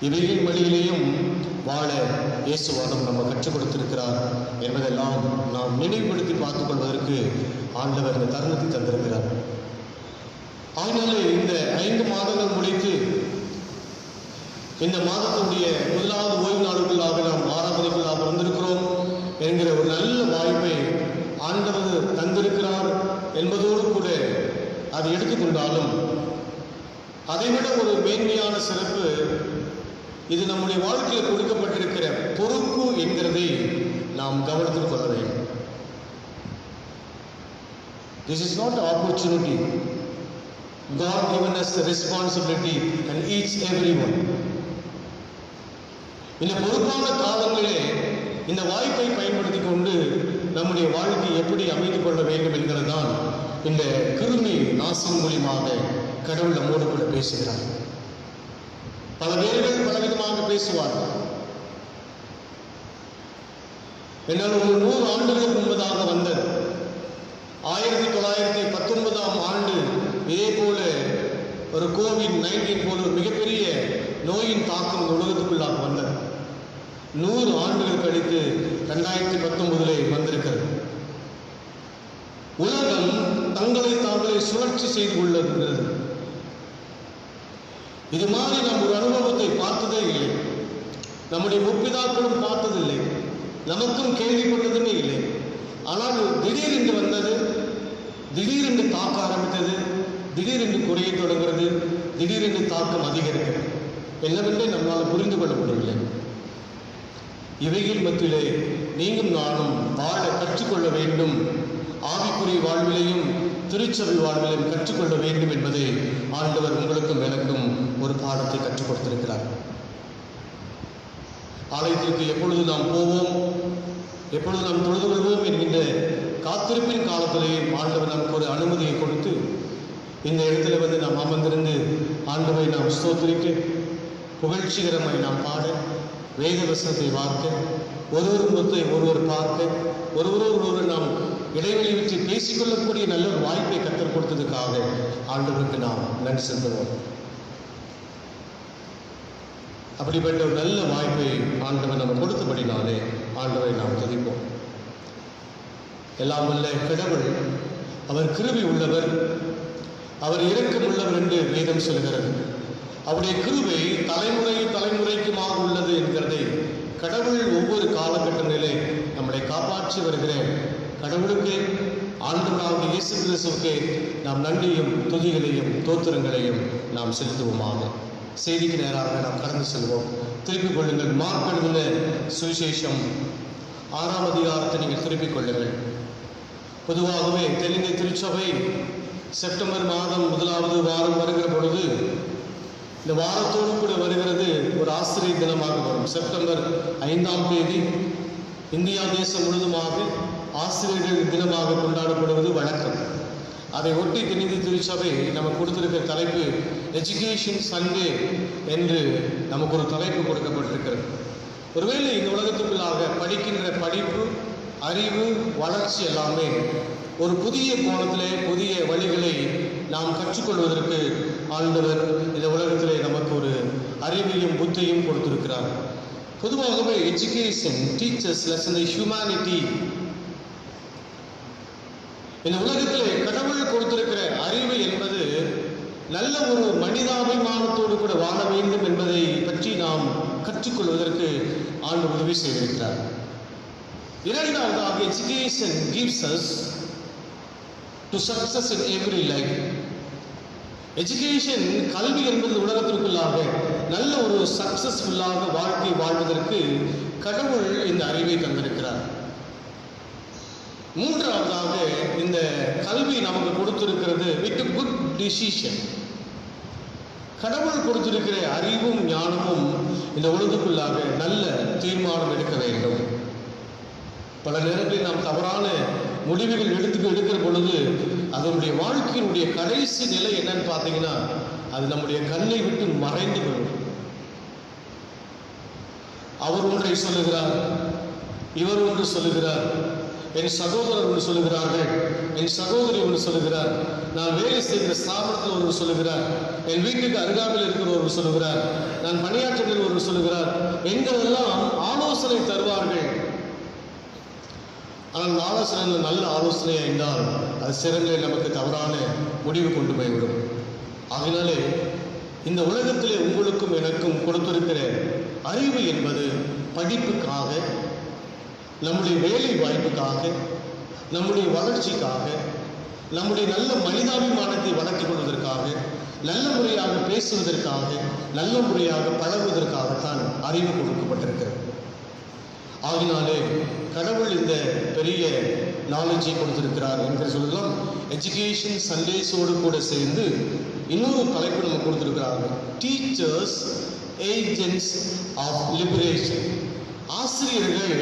இவைகளின் வழியிலேயும் வாழ இயேசுவாதம் நம்ம கற்றுக் கொடுத்திருக்கிறார் என்பதெல்லாம் நாம் நினைவுபடுத்தி பார்த்துக் கொள்வதற்கு ஆண்டவர் இந்த தருணத்தை தந்திருக்கிறார். அதனால இந்த 5 மாதங்கள் முடித்து இந்த மாதத்தினுடைய முதலாவது ஓய்வு நாளுக்குள்ளாக நாம் ஆராதனைக்குள்ளாக வந்திருக்கிறோம் என்கிற ஒரு நல்ல வாய்ப்பை ஆண்டவர் தந்திருக்கிறார் என்பதோடு கூட அதை எடுத்துக்கொண்டாலும் அதைவிட ஒரு மேன்மையான சிறப்பு இது நம்முடைய வாழ்க்கையில் கொடுக்கப்பட்டிருக்கிற பொறுப்பு என்கிறதை நாம் கவனத்தில் கொள்ள வேண்டும். This is not an opportunity. God given us the responsibility and each everyone. இந்த பொறுப்பான காலங்களிலே இந்த வாய்ப்பை பயன்படுத்தி கொண்டு நம்முடைய வாழ்க்கை எப்படி அமைத்துக் கொள்ள வேண்டும் என்கிறதான் இந்த கிருமி நாசம் மூலியமாக கடவுள் நம்மோடு கூட பேசுகிறார். பல பேர்கள் பலவிதமாக பேசுவார்கள். என்னால் ஒரு 100 ஆண்டுகளுக்கு முன்பதாக வந்தது 1919ஆம் ஆண்டு இதே போல ஒரு COVID-19 போல ஒரு மிகப்பெரிய நோயின் தாக்கம் இந்த உலகத்துக்குள்ளாக வந்தது. 100 ஆண்டுகள் கழித்து 2019 வந்திருக்கிறது. உலகம் தங்களை தாங்களே சுழற்சி செய்து கொள்ளுகிறது. இது மாதிரி நாம் ஒரு அனுபவத்தை பார்த்ததே இல்லை. நம்முடைய முற்பிதாக்களும் பார்த்ததில்லை, நமக்கும் கேள்விப்பட்டதுமே இல்லை. ஆனால் திடீரென்று வந்தது, திடீரென்று தாக்க ஆரம்பித்தது, திடீரென்று குறைய தொடங்குகிறது, திடீரென்று தாக்கம் அதிகரிக்கிறது. என்னவென்றே நம்மால் புரிந்து கொள்ள முடியவில்லை. இவைகள் மத்தியிலே நீங்களும் நானும் வாழ கற்றுக்கொள்ள வேண்டும். ஆவிக்குரிய வாழ்விலையும் திருச்சபை வாழ்விலையும் கற்றுக்கொள்ள வேண்டும் என்பதை ஆண்டவர் உங்களுக்கும் எனக்கும் ஒரு பாடத்தை கற்றுக் கொடுத்திருக்கிறார். ஆலயத்திற்கு எப்பொழுது நாம் போவோம், எப்பொழுது நாம் தொழுது கொள்வோம் என்கின்ற காத்திருப்பின் காலத்திலேயே ஆண்டவர் நமக்கு ஒரு அனுமதியை கொடுத்து இந்த இடத்துல நாம் அமர்ந்திருந்து ஆண்டவரை நாம் ஸ்தோத்திரிக்க, புகழ்ச்சிகரமாய் நாம் பாட, வேத வசனத்தை வார்க்க, ஒருவர் பார்க்க, ஒருவர் நாம் இடைவெளி விட்டு பேசிக்கொள்ளக்கூடிய நல்ல ஒரு வாய்ப்பை கற்றுக் கொடுத்ததுக்காக ஆண்டவருக்கு நாம் நன்றி செலுத்துவோம். அப்படிப்பட்ட ஒரு நல்ல வாய்ப்பை ஆண்டவர் நம்ம கொடுத்தபடினாலே ஆண்டவரை நாம் துதிப்போம். எல்லாம் வல்ல கடவுள் அவர் கிருபை உள்ளவர், அவர் இரக்கம் உள்ளவர் என்று வேதம் சொல்கிறது. அவருடைய கிருபை தலைமுறைக்குமாக உள்ளது என்கிறதை கடவுள் ஒவ்வொரு காலகட்டங்களிலே நம்மளை காப்பாற்றி வருகிற கடவுளுக்கு, ஆண்டவராகிய இயேசு கிறிஸ்துவுக்கு நாம் நன்றியும் துதிகளையும் தோத்திரங்களையும் நாம் செலுத்துவோமாக. செய்திக்கு நேராக நாம் கடந்து செல்வோம். திருப்பிக் கொள்ளுங்கள். மார்க் எழுதின சுவிசேஷம் 6ஆம் அதிகாரத்தை நீங்கள் திருப்பிக் கொள்ளுங்கள். பொதுவாகவே தென்னிந்திய திருச்சபை செப்டம்பர் மாதம் 1வது வாரம் வருகிற பொழுது, இந்த வாரத்தோடு கூட வருகிறது ஒரு ஆசிரியர் தினமாக வரும். செப்டம்பர் 5ஆம் தேதி இந்தியா தேசம் முழுவதுமாக ஆசிரியர்கள் தினமாக கொண்டாடப்படுவது வழக்கம். அதை ஒட்டி தென்னிந்திய திருச்சபை நமக்கு கொடுத்திருக்கிற தலைப்பு எஜுகேஷன் சண்டே என்று நமக்கு ஒரு தலைப்பு கொடுக்கப்பட்டிருக்கிறது. ஒருவேளை இந்த உலகத்துக்குள்ளாக படிக்கின்ற படிப்பு, அறிவு, வளர்ச்சி எல்லாமே ஒரு புதிய கோணத்திலே புதிய வழிகளை நாம் கற்றுக்கொள்வதற்கு ஆண்டவர் இந்த உலகத்திலே நமக்கு ஒரு அறிவையும் புத்தியும் கொடுத்திருக்கிறார். பொதுவாகவே எஜுகேஷன் டீச்சர்ஸ் லெசன் தி ஹியூமனிட்டி. இந்த உலகத்திலே கடவுள் கொடுத்திருக்கிற அறிவு என்பது நல்ல ஒரு மனிதாபிமானத்தோடு கூட வாழ வேண்டும் என்பதை பற்றி நாம் கற்றுக்கொள்வதற்கு ஆண்டவர் உதவி செய்திருக்கிறார். இரண்டாவதாக, education gives us to success in every life. Education, கல்வி என்பது உலகத்திற்குள்ளாக நல்ல ஒரு சக்சஸ்ஃபுல்லாக வாழ்க்கை வாழ்வதற்கு கடவுள் இந்த அறிவை தந்திருக்கிறார். மூன்றாவதாக, இந்த கல்வி நமக்கு கொடுத்திருக்கிறது வித் குட் டிசிஷன். கடவுள் கொடுத்திருக்கிற அறிவும் ஞானமும் இந்த உலகத்துக்குள்ளாக நல்ல தீர்மானம் எடுக்க வேண்டும். பல நேரங்களில் நாம் தவறான முடிவுகள் எடுக்கிற பொழுது அதனுடைய வாழ்க்கையினுடைய கடைசி நிலை என்னன்னு பார்த்தீங்கன்னா, அது நம்முடைய கண்ணை விட்டு மறைந்து விடும். அவர் ஒன்றை சொல்லுகிறார், இவர் ஒன்று சொல்லுகிறார், என் சகோதரர் ஒன்று சொல்லுகிறார்கள், என் சகோதரி ஒன்று சொல்லுகிறார், நான் வேலை செய்கிற ஸ்தாபனத்தில் ஒருவர் சொல்லுகிறார், என் வீட்டுக்கு அருகாமையில் இருக்கிற ஒருவர் சொல்லுகிறார், நான் பணியாற்றுகிற ஒருவர் சொல்லுகிறார் எங்களெல்லாம் ஆலோசனை தருவார்கள். ஆனால் ஆலோசனைகள் நல்ல ஆலோசனை என்றால் அது சிறந்த நமக்கு தவறான முடிவு கொண்டு போய்விடும். ஆகினாலே இந்த உலகத்திலே உங்களுக்கும் எனக்கும் கொடுத்திருக்கிற அறிவு என்பது படிப்புக்காக, நம்முடைய வேலை வாய்ப்புக்காக, நம்முடைய வளர்ச்சிக்காக, நம்முடைய நல்ல மனிதாபிமானத்தை வளர்த்துக் கொள்வதற்காக, நல்ல முறையாக பேசுவதற்காக, நல்ல முறையாக பழகுவதற்காகத்தான் அறிவு கொடுக்கப்பட்டிருக்கிறது. ஆகினாலே கடவுள் இந்த பெரிய நாலேஜை கொடுத்திருக்கிறார் என்று சொல்லலாம். எஜுகேஷன் சண்டேஸோடு கூட சேர்ந்து இன்னொரு தலைப்பு நம்ம கொடுத்திருக்கிறார்கள், டீச்சர்ஸ் ஏஜென்ட்ஸ் ஆஃப் லிபரேஷன். ஆசிரியர்கள்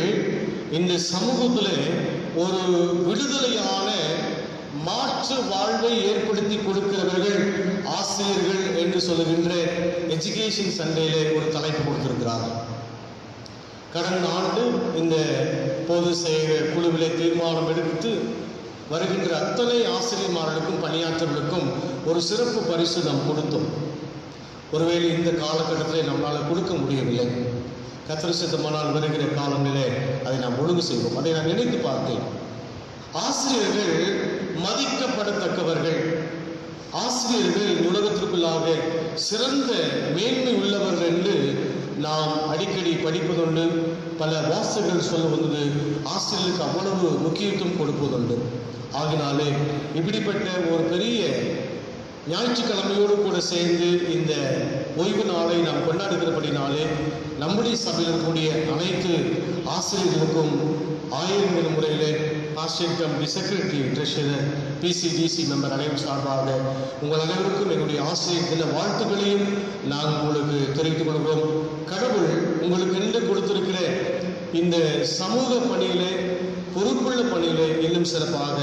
இந்த சமூகத்தில் ஒரு விடுதலையான மாற்று வாழ்வை ஏற்படுத்தி கொடுக்கிறவர்கள் ஆசிரியர்கள் என்று சொல்லுகின்ற எஜுகேஷன் சண்டேல ஒரு தலைப்பு கொடுத்திருக்கிறார்கள். கடந்த ஆண்டு இந்த பொது செயல் குழுவிலே தீர்மானம் எடுத்து வருகின்ற அத்தனை ஆசிரியர்மார்களுக்கும் பணியாற்றவர்களுக்கும் ஒரு சிறப்பு பரிசு நாம் கொடுத்தோம். ஒருவேளை இந்த காலகட்டத்தில் நம்மளால் கொடுக்க முடியவில்லை, கர்த்தர் சித்தமானால் வருகிற காலங்களிலே அதை நாம் ஒழுங்கு செய்வோம். அதை நான் நினைத்து பார்த்தேன். ஆசிரியர்கள் மதிக்கப்படத்தக்கவர்கள், ஆசிரியர்கள் உலகத்திற்குள்ளாக சிறந்த மேன்மை உள்ளவர்கள் என்று நாம் அடிக்கடி படிப்பதுண்டு. பல வாசகர்கள் சொல்ல வந்தது, ஆசிரியர்களுக்கு அவ்வளவு முக்கியத்துவம் கொடுப்பதுண்டு. ஆகினாலே இப்படிப்பட்ட ஒரு பெரிய ஞாயிற்றுக்கிழமையோடு கூட சேர்ந்து இந்த ஓய்வு நாளை நாம் கொண்டாடுகிறபடினாலே நம்முடைய சபையில் இருக்கக்கூடிய அனைத்து ஆசிரியர்களுக்கும் ஆயிரம் முறையிலே ஆசிரியர் committee secretary, treasurer, PCDC member அனைவரும் சார்பாக உங்கள் அனைவருக்கும் எங்களுடைய ஆசிரியர் தின வாழ்த்துக்களையும் நாங்கள் உங்களுக்கு தெரிவித்துக் கொள்கிறோம். கடவுள் உங்களுக்கு என்று கொடுத்திருக்கிற இந்த சமூக பணியிலே, பொறுப்புள்ள பணியிலே இன்னும் சிறப்பாக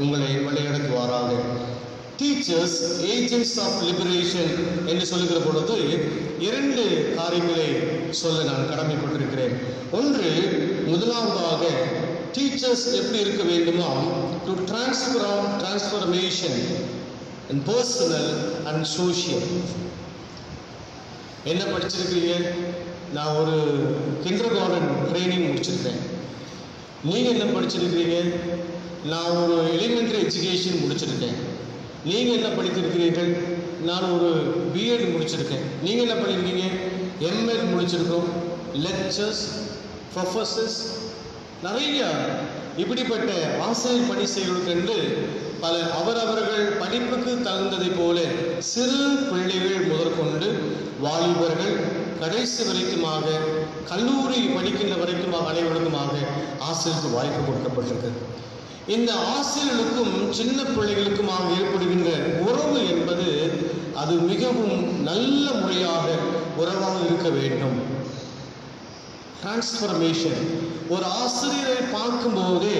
உங்களை வழிநடத்துவாராக. டீச்சர்ஸ் ஏஜென்ட்ஸ் ஆஃப் லிபரேஷன் என்று சொல்லுகிற பொழுது இரண்டு காரியங்களை சொல்ல நான் கடமைப்பட்டிருக்கிறேன். ஒன்று, முதலாவதாக டீச்சர்ஸ் எப்படி இருக்க வேண்டுமா, to transformation and personal and social. என்ன படிச்சிருக்கீங்க? நான் ஒரு கிண்டர் கார்டன் ட்ரைனிங் முடிச்சிருக்கேன். நீங்கள் என்ன படிச்சிருக்கிறீங்க? நான் ஒரு எலிமெண்ட்ரி எஜுகேஷன் முடிச்சிருக்கேன். நீங்கள் என்ன படித்திருக்கிறீர்கள்? நான் ஒரு பிஎட் முடிச்சிருக்கேன். நீங்கள் என்ன பண்ணியிருக்கீங்க? எம்எட் முடிச்சிருக்கோம். லெக்சர்ஸ், ப்ரொஃபஸர்ஸ், நிறைய இப்படிப்பட்ட ஆசிரியர் பணி செய்வதற்கென்று பல அவரவர்கள் படிப்புக்கு தகுந்ததை போல சிறு பிள்ளைகள் முதற்கொண்டு வாலிபர்கள் கடைசி வரைக்குமாக, கல்லூரி படிக்கின்ற வரைக்குமாக அனைவருக்குமாக ஆசிரியருக்கு வாய்ப்பு கொடுக்கப்பட்டிருக்கிறது. இந்த ஆசிரியர்களுக்கும் சின்ன பிள்ளைகளுக்குமாக ஏற்படுகின்ற உறவு என்பது அது மிகவும் நல்ல முறையாக உறவாக இருக்க வேண்டும். டிரான்ஸ்ஃபர்மேஷன். ஒரு ஆசிரியரை பார்க்கும்போதே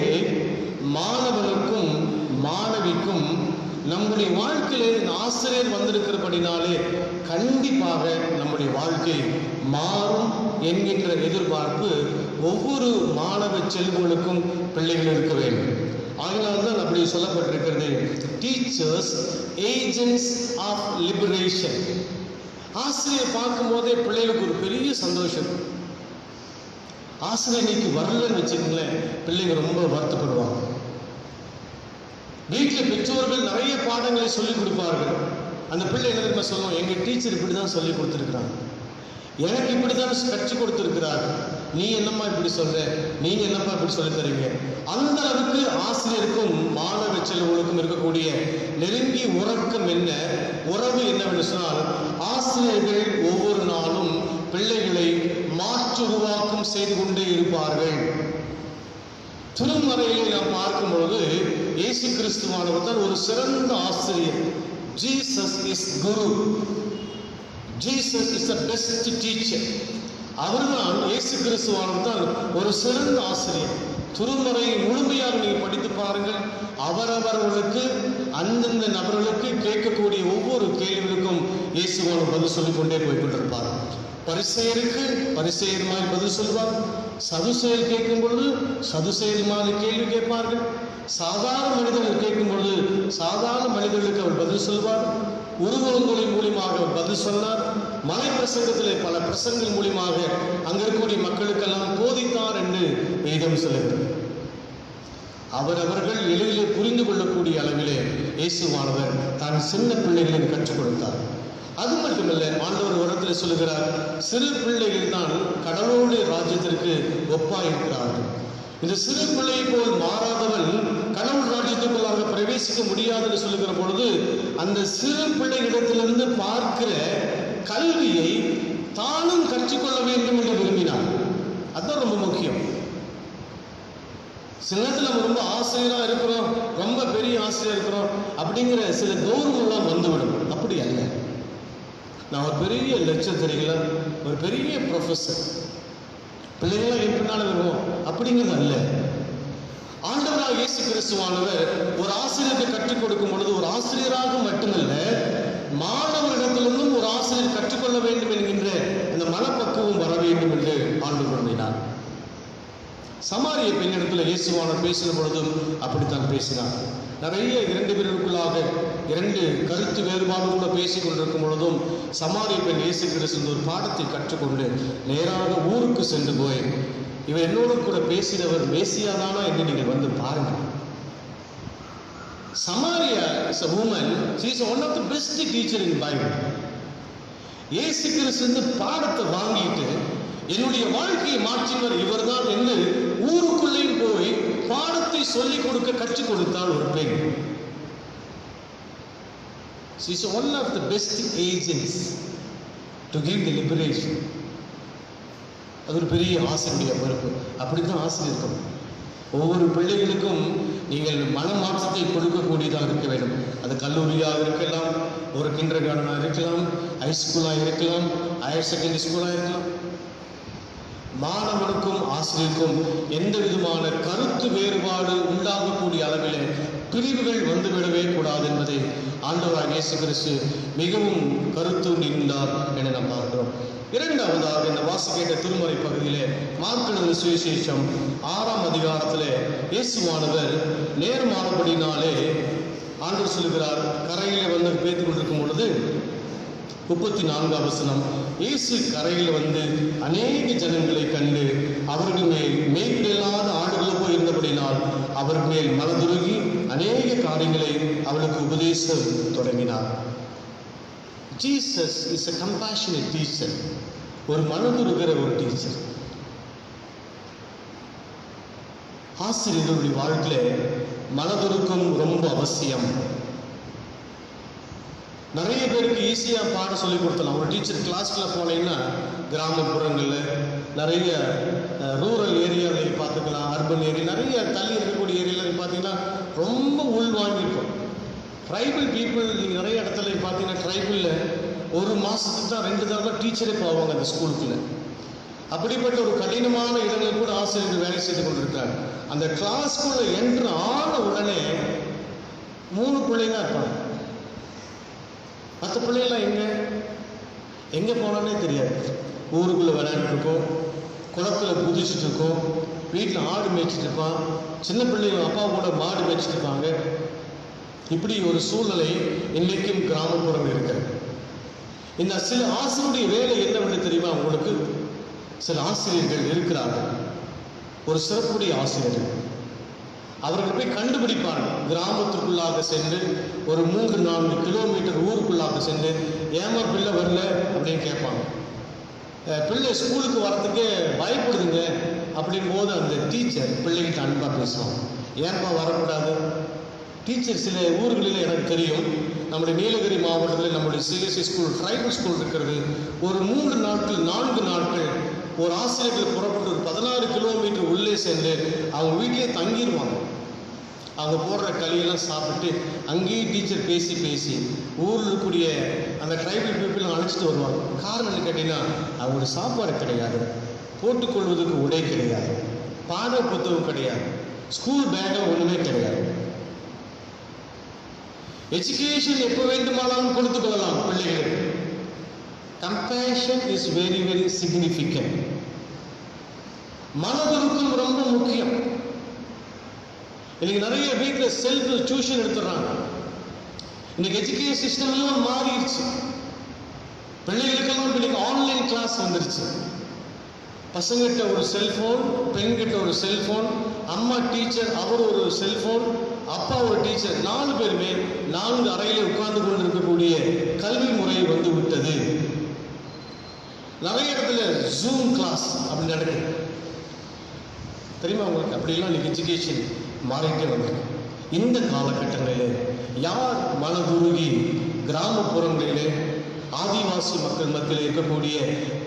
மாணவனுக்கும் மாணவிக்கும் நம்முடைய வாழ்க்கையில ஆசிரியர் வந்திருக்கிறபடினாலே கண்டிப்பாக நம்முடைய வாழ்க்கை மாறும் என்கின்ற எதிர்பார்ப்பு ஒவ்வொரு மாணவ செல்வங்களுக்கும் பிள்ளைகள் இருக்க வேண்டும். ஆகினால்தான் அப்படி சொல்லப்பட்டிருக்கிறது, டீச்சர்ஸ் ஏஜென்ட்ஸ் ஆஃப் லிபரேஷன். ஆசிரியர் பார்க்கும் போதே பிள்ளைகளுக்கு ஒரு பெரிய சந்தோஷம். ஆசிரியர் இன்னைக்கு வரலன்னு வச்சுக்கங்களேன், பிள்ளைங்க ரொம்ப வருத்தப்படுவாங்க. வீட்டில் பெற்றோர்கள் நிறைய பாடங்களை சொல்லிக் கொடுப்பார்கள். அந்த பிள்ளை என்ன சொல்லுவோம், எங்க டீச்சர் இப்படிதான் சொல்லி கொடுத்துருக்குறாங்க, எனக்கு இப்படிதான் கற்றுக் கொடுத்துருக்கிறாரு, நீ என்னம்மா இப்படி சொல்ற, நீங்க என்னப்பா இப்படி சொல்லி தரீங்க. அந்த அளவுக்கு ஆசிரியருக்கும் மாணவ செல்வங்களுக்கும் இருக்கக்கூடிய நெருங்கிய உறக்கம் என்ன, உறவு என்னவென்று சொன்னால், ஆசிரியர்கள் ஒவ்வொரு நாளும் பிள்ளைகளை மாற்று உருவாக்கம் செய்து கொண்டே இருப்பார்கள். திருமறையிலே நாம் பார்க்கும் பொழுது இயேசு கிறிஸ்துவானவர் தான் ஒரு சிறந்த ஆசிரியர். Jesus is Guru, Jesus is the best teacher. அவர்தான், இயேசு கிறிஸ்துவானவர் தான் ஒரு சிறந்த ஆசிரியர். திருமறையை முழுமையாக நீங்கள் படித்து பாருங்கள். அவரவர்களுக்கு, அந்தந்த நபர்களுக்கு கேட்கக்கூடிய ஒவ்வொரு கேள்விகளுக்கும் இயேசுவானவர் பதில் சொல்லிக் கொண்டே போய்கொண்டிருப்பார். பரிசேயருக்கு பரிசேயர் மாதிரி பதில் சொல்வார். சதுசேயர் கேட்கும் பொழுது சதுசேயர் மாதிரி கேள்வி கேட்பார்கள். சாதாரண மனிதர்கள் கேட்கும் பொழுது சாதாரண மனிதர்களுக்கு அவர் பதில் சொல்வார். உருவங்களின் மூலியமாக அவர் பதில் சொன்னார். மலை பிரசங்கத்திலே பல பிரசங்கங்கள் மூலியமாக அங்க இருக்கக்கூடிய மக்களுக்கெல்லாம் போதித்தார் என்று வேதம் சொல்லுகிறது. அவரவர்கள் எளிதிலே புரிந்து கொள்ளக்கூடிய அளவிலே இயேசுவானவர் தான் சின்ன பிள்ளைகளுக்கு கற்றுக் கொடுத்தார். அது மட்டுமல்ல, ஆண்டவர் வரத்தில் சொல்லுகிறார், சிறு பிள்ளைகள் தான் கடவுளுடைய ராஜ்யத்திற்கு ஒப்பாயிருக்கிறார்கள். இந்த சிறு பிள்ளை போல் மாறாதவன் கடவுள் ராஜ்யத்துக்குள்ளாக பிரவேசிக்க முடியாது என்று சொல்லுகிற பொழுது, அந்த சிறு பிள்ளைகளிடத்திலிருந்து பார்க்கிற கல்வியை தானும் கற்றுக்கொள்ள வேண்டும் என்று விரும்பினார். அதுதான் ரொம்ப முக்கியம். சில நேரத்தில் நம்ம ரொம்ப ஆசிரியராக இருக்கிறோம், ரொம்ப பெரிய ஆசிரியர் இருக்கிறோம் அப்படிங்கிற சில கௌரவம்லாம் வந்துவிடும். அப்படி அல்ல. நான் ஒரு பெரிய லெக்சர் தெரியுங்களா, ஒரு பெரிய ப்ரொஃபஸர், பிள்ளைங்களாம் என் பின்னால் வருவோம் அப்படிங்கிறது அல்ல. ஆண்டவராக இயேசு கிறிஸ்துவானவர் ஒரு ஆசிரியருக்கு கற்றுக் கொடுக்கும் பொழுது, ஒரு ஆசிரியராக மட்டுமல்ல, மாணவரிடத்திலிருந்தும் ஒரு ஆசிரியர் கற்றுக்கொள்ள வேண்டும் என்கின்ற அந்த மனப்பக்குவம் வர வேண்டும் என்று ஆண்டவர் விரும்பினார். சமாரிய பெண்ணிடத்தில் இயேசுவானவர் பேசின பொழுதும் அப்படித்தான் பேசினார். நிறைய 2 பேருக்குள்ளாக 2 கருத்து வேறுபாடு கூட பேசிக் கொண்டிருக்கும் பொழுதும் சமாரிய பெண் இயேசு கிறிஸ்து ஒரு பாடத்தை கற்றுக்கொண்டு நேராக ஊருக்கு சென்று போய், இவர் என்னோடு கூட பேசினவர் மேசியாதானா என்று நீங்கள் வந்து பாருங்கள். Samaria is a woman, she is one of the best teacher in Bible. இயேசு கிறிஸ்து பாடத்தை வாங்கிட்டு என்னுடைய வாழ்க்கையை மாற்றினர் இவர்தான் என்று ஊருக்குள்ளேயும் போய் பாடத்தை சொல்லிக் கொடுக்க கற்றுக் கொடுத்தால் ஒரு பெண். She is one of the best agents to give the liberation. அது ஒரு பெரிய ஆசிரியருடைய பொறுப்பு. அப்படித்தான் ஆசிரியர் இருக்கணும். ஒவ்வொரு பிள்ளைகளுக்கும் நீங்கள் மனமாற்றத்தை கொடுக்கக்கூடியதாக இருக்க வேண்டும். அது கல்லூரியாக இருக்கலாம், ஒரு கிண்டர் கார்டனாக இருக்கலாம், ஹைஸ்கூலாக இருக்கலாம், ஹையர் செகண்டரி ஸ்கூலாக இருக்கலாம். மாணவனுக்கும் ஆசிரியருக்கும் எந்த விதமான கருத்து வேறுபாடு உண்டாகக்கூடிய அளவில் பிரிவுகள் வந்துவிடவே கூடாது என்பதை ஆண்டவராக இயேசு கிறிஸ்து மிகவும் கருத்தூண்டி இருந்தார் என நாம் பார்க்கிறோம். இரண்டாவதாக இந்த வாசிக்கின்ற திருமறை பகுதியிலே மார்க் எழுதின சுவிசேஷம் 6ஆம் அதிகாரத்திலே இயேசுவானவர் நேர்மாறபடினாலே ஆண்டவர் சொல்கிறார், கரையிலே வந்து பேத்துக் கொண்டிருக்கும் பொழுது 34ஆம் வசனம், இயேசு கரையில் வந்து அநேக ஜனங்களை கண்டு அவர்கள் மேல் மேய்ப்பில்லாத ஆடுகள் போய் இருந்தபடினால் அவர்கள் மேல் மனதுருகி அநேக காரியங்களை அவளுக்கு உபதேசம் தொடங்கினார். Jesus is a compassionate teacher. ஒரு மனதுருகிற ஒரு டீச்சர். ஆசிரியர்களுடைய வாழ்க்கையில மனதுருக்கம் ரொம்ப அவசியம். நிறைய பேருக்கு ஈஸியாக பாடம் சொல்லி கொடுத்தலாம். ஒரு டீச்சர் கிளாஸ்க்குள்ள போனீங்கன்னா கிராமப்புறங்களில் நிறைய ரூரல் ஏரியாவில் பார்த்துக்கலாம், அர்பன் ஏரியா நிறைய தள்ளி இருக்கக்கூடிய ஏரியாவில் பார்த்தீங்கன்னா ரொம்ப உள்வாங்கியிருக்கும். ட்ரைபல் பீப்புள் நீங்கள் நிறைய இடத்துல பார்த்தீங்கன்னா ட்ரைபலில் ஒரு மாதத்துக்கு தான் 2 தடவை டீச்சரே போவாங்க அந்த ஸ்கூலுக்குள்ள. அப்படிப்பட்ட ஒரு கடினமான இடங்களில் கூட ஆசிரியர்கள் வேலை செய்து கொண்டிருக்கிறாங்க. அந்த கிளாஸ்க்குள்ள என்ட்ரு ஆன உடனே 3 பிள்ளைங்க இருப்பாங்க. மற்ற பிள்ளைகள்லாம் எங்கே போனானே தெரியாது. ஊருக்குள்ளே விளையாண்டுருக்கோம், குளத்தில் குதிச்சுட்டு இருக்கோம், வீட்டில் ஆடு மேய்ச்சிட்டு இருப்பான், சின்ன பிள்ளைங்க அப்பா கூட மாடு மேய்ச்சிட்டு இருப்பாங்க. இப்படி ஒரு சூழ்நிலை இன்றைக்கும் கிராமப்புறம் இருக்கிறது. இந்த சில ஆசிரியருடைய வேலை என்னவென்று தெரியுமா உங்களுக்கு? சில ஆசிரியர்கள் இருக்கிறார்கள், ஒரு சிறப்புடைய ஆசிரியர்கள். அவர்கள் போய் கண்டுபிடிப்பார்கள். கிராமத்திற்குள்ளாக சென்று ஒரு 3-4 கிலோமீட்டர் ஊருக்குள்ளாக சென்று, ஏமா பிள்ளை வரல அப்படின்னு கேட்பாங்க. பிள்ளை ஸ்கூலுக்கு வரத்துக்கே பயப்படுதுங்க அப்படின் போது அந்த டீச்சர் பிள்ளைகிட்ட அன்பாக பேசுவாங்க. ஏன்பா வரக்கூடாது? டீச்சர் சில ஊர்களில் எனக்கு தெரியும், நம்முடைய நீலகிரி மாவட்டத்தில் நம்முடைய சிஎஸ்சி ஸ்கூல், ட்ரைபல் ஸ்கூல் இருக்கிறது. ஒரு 3 நாட்கள் 4 நாட்கள் ஒரு ஆசிரியர்கள் புறப்பட்டு ஒரு 16 கிலோமீட்டர் உள்ளே சென்று அவங்க வீட்டிலே தங்கிடுவாங்க. அவங்க போடுற களியெல்லாம் சாப்பிட்டு அங்கேயே டீச்சர் பேசி ஊரில் இருக்கக்கூடிய அந்த ட்ரைபல் பீப்புள் அழைச்சிட்டு வருவாங்க. காரணம் என்ன கேட்டீங்கன்னா, அவங்களோட சாப்பாடு கிடையாது, போட்டுக்கொள்வதற்கு உடை கிடையாது, பாட புத்தகம் கிடையாது, ஸ்கூல் பேக்கில் ஒன்றுமே கிடையாது. எஜுகேஷன் எப்போ வேண்டுமானாலும் கொடுத்து கொள்ளலாம் பிள்ளைகளுக்கு. Compassion is very very significant. மனதுருக்கம் ரொம்ப முக்கியம். இன்னைக்கு நிறைய வீட்டில் செல்ஃப் டியூஷன் எடுத்துடுறாங்க. இன்னைக்கு எஜுகேஷன் சிஸ்டம் எல்லாம் மாறிடுச்சு. பிள்ளைகளுக்கெல்லாம் இன்னைக்கு ஆன்லைன் கிளாஸ் வந்துருச்சு. பசங்கிட்ட ஒரு செல்போன், பெண்கிட்ட ஒரு செல்போன், அம்மா டீச்சர், அவர் ஒரு செல்போன், அப்பா ஒரு டீச்சர், 4 பேருமே 4 அறையிலே உட்கார்ந்து கொண்டிருக்கக்கூடிய கல்வி முறை வந்து விட்டது. நிறைய இடத்துல ஜூம் கிளாஸ் அப்படி நடக்குது. தெரியுமா உங்களுக்கு? அப்படிலாம் இன்னைக்கு எஜுகேஷன் மாறிட்டே வந்திருக்கு. இந்த காலகட்டங்களிலே யார் மனதுருகி கிராமப்புறங்களிலே ஆதிவாசி மக்கள் மத்தியில் இருக்கக்கூடிய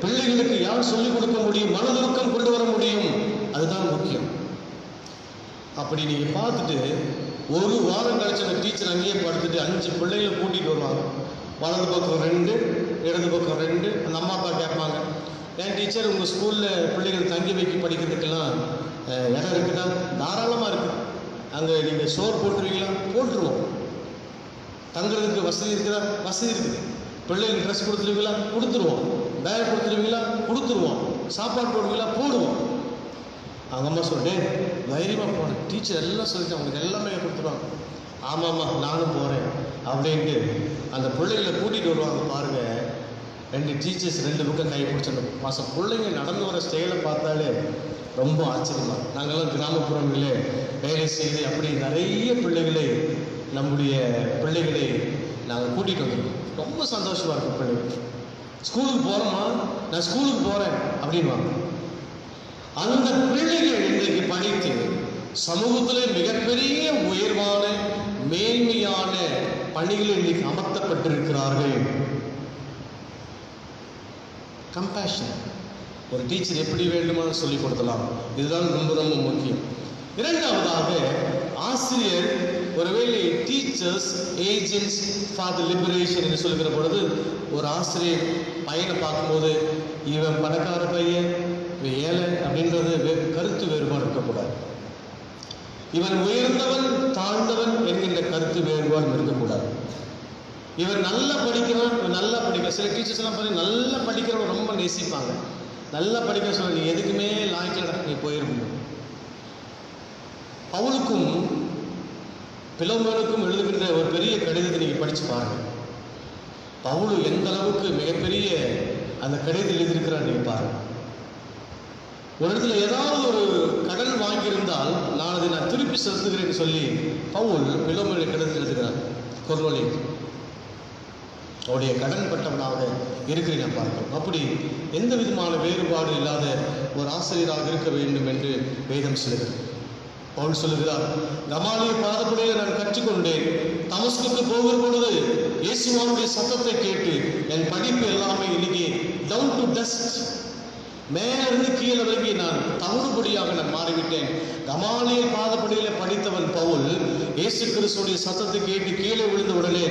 பிள்ளைகளுக்கு யார் சொல்லிக் கொடுக்க முடியும், மனதுருக்கம் கொண்டு வர முடியும்? அதுதான் முக்கியம். அப்படி நீங்க பார்த்துட்டு ஒரு வாரம் கழிச்சு அந்த டீச்சர் அங்கேயே படுத்துட்டு 5 பிள்ளைகளை கூட்டிட்டு வருவாங்க. வலது பக்கம் 2, இடது பக்கம் 2. அந்த அம்மா அப்பா கேட்பாங்க, ஏன் டீச்சர் உங்கள் ஸ்கூலில் பிள்ளைகள் தங்கி வைக்க படிக்கிறதுக்கெல்லாம் இடம் இருக்குதா? தாராளமாக இருக்குது. அங்கே நீங்கள் சோறு போட்டுருவீங்களா? போட்டுருவோம். தங்குறதுக்கு வசதி இருக்குதா? வசதி இருக்குது. பிள்ளைகளுக்கு ட்ரெஸ் கொடுத்துருவீங்களா? கொடுத்துருவோம். பேக் கொடுத்துருவீங்களா? கொடுத்துருவோம். சாப்பாடு போடுவீங்களா? போடுவோம். அவங்க அம்மா சொல்லிட்டு தைரியமாக போனேன், டீச்சர் எல்லாம் சொல்லிட்டு அவங்களுக்கு எல்லாமே கொடுத்துருவாங்க. ஆமாம்மா நானும் போகிறேன் அப்படின்ட்டு அந்த பிள்ளைகளை கூட்டிகிட்டு வருவாங்க. பாருங்கள், 2 டீச்சர்ஸ் 2 பக்கம் கை பிடிச்சிடணும். மாதம் பிள்ளைங்க நடந்து வர ஸ்டைலை பார்த்தாலே ரொம்ப ஆச்சரியமாக. நாங்கள்லாம் கிராமப்புறங்களே வேலை செய்து அப்படி நிறைய பிள்ளைகளை நம்முடைய பிள்ளைகளை நாங்கள் கூட்டிகிட்டு வந்துருக்கோம். ரொம்ப சந்தோஷமாக இருக்கும். பிள்ளைங்க ஸ்கூலுக்கு போகிறோமா, நான் ஸ்கூலுக்கு போகிறேன் அப்படின்வாங்க. அந்த பிள்ளைகள் இன்றைக்கு படித்து சமூகத்தில் மிகப்பெரிய உயர்வான மேன்மையான பணிகளில் இன்னைக்கு அமர்த்தப்பட்டிருக்கிறார்கள். கம்பேஷன், ஒரு டீச்சர் எப்படி வேண்டுமானு சொல்லிக் கொடுக்கலாம். இதுதான் ரொம்ப ரொம்ப முக்கியம். இரண்டாவதாக, ஆசிரியர் ஒருவேளை teachers agents for the liberation என்று சொல்கிற பொழுது, ஒரு ஆசிரியர் பையனை பார்க்கும்போது இவன் பணக்கார பையன், இவன் ஏழை அப்படின்றது கருத்து வேறுபாடு இருக்கக்கூடாது. இவன் உயர்ந்தவன் தாழ்ந்தவன் என்கின்ற கருத்து வேறுபாடு இருக்கக்கூடாது. இவன் நல்லா படிக்கிறான், இவன் நல்லா படிக்கிறான். சில டீச்சர்ஸ் எல்லாம் பாருங்க, நல்லா படிக்கிறவன் ரொம்ப நேசிப்பாங்க. நல்லா படிக்கிற சொல்ல, நீ எதுக்குமே லாய்க்கலடா, நீ போயிருக்கணும். பவுலுக்கும் பிலோமோனுக்கும் எழுதுகின்ற ஒரு பெரிய கடிதத்தை நீங்க படிச்சு பாருங்க. பவுல் எந்த அளவுக்கு மிகப்பெரிய அந்த கடிதத்தில் எழுதியிருக்கிறார் நீங்க பாருங்க. ஒரு இடத்துல ஏதாவது ஒரு கடன் வாங்கியிருந்தால் நான் அதை திருப்பி செலுத்துகிறேன்னு சொல்லி பவுல் பிலோமோனை கடிதத்தில் எழுதுகிறார். கொர்நேலியு அவருடைய கடன் பட்டவனாக இருக்கிறீங்க பார்க்கிறோம். அப்படி எந்த விதமான வேறுபாடு இல்லாத ஒரு ஆசிரியராக இருக்க வேண்டும் என்று வேதம் சொல்லுகிறது. பவுல் சொல்லுகிறார், கமாலியல் பாதப்படியில் நான் கற்றுக்கொண்டேன். தமஸ்குக்கு போகிற பொழுது இயேசுவானுடைய சத்தத்தை கேட்டு என் படிப்பு எல்லாமே இன்னைக்கு டவுன் டு டஸ்ட், மேல இருந்து கீழே வரைக்கும் நான் தவறுபடியாக நான் மாறிவிட்டேன். கமாலியல் பாதப்படியில படித்தவன் பவுல் இயேசு கிறிஸ்துடைய சத்தத்தை கேட்டு கீழே விழுந்த உடனே,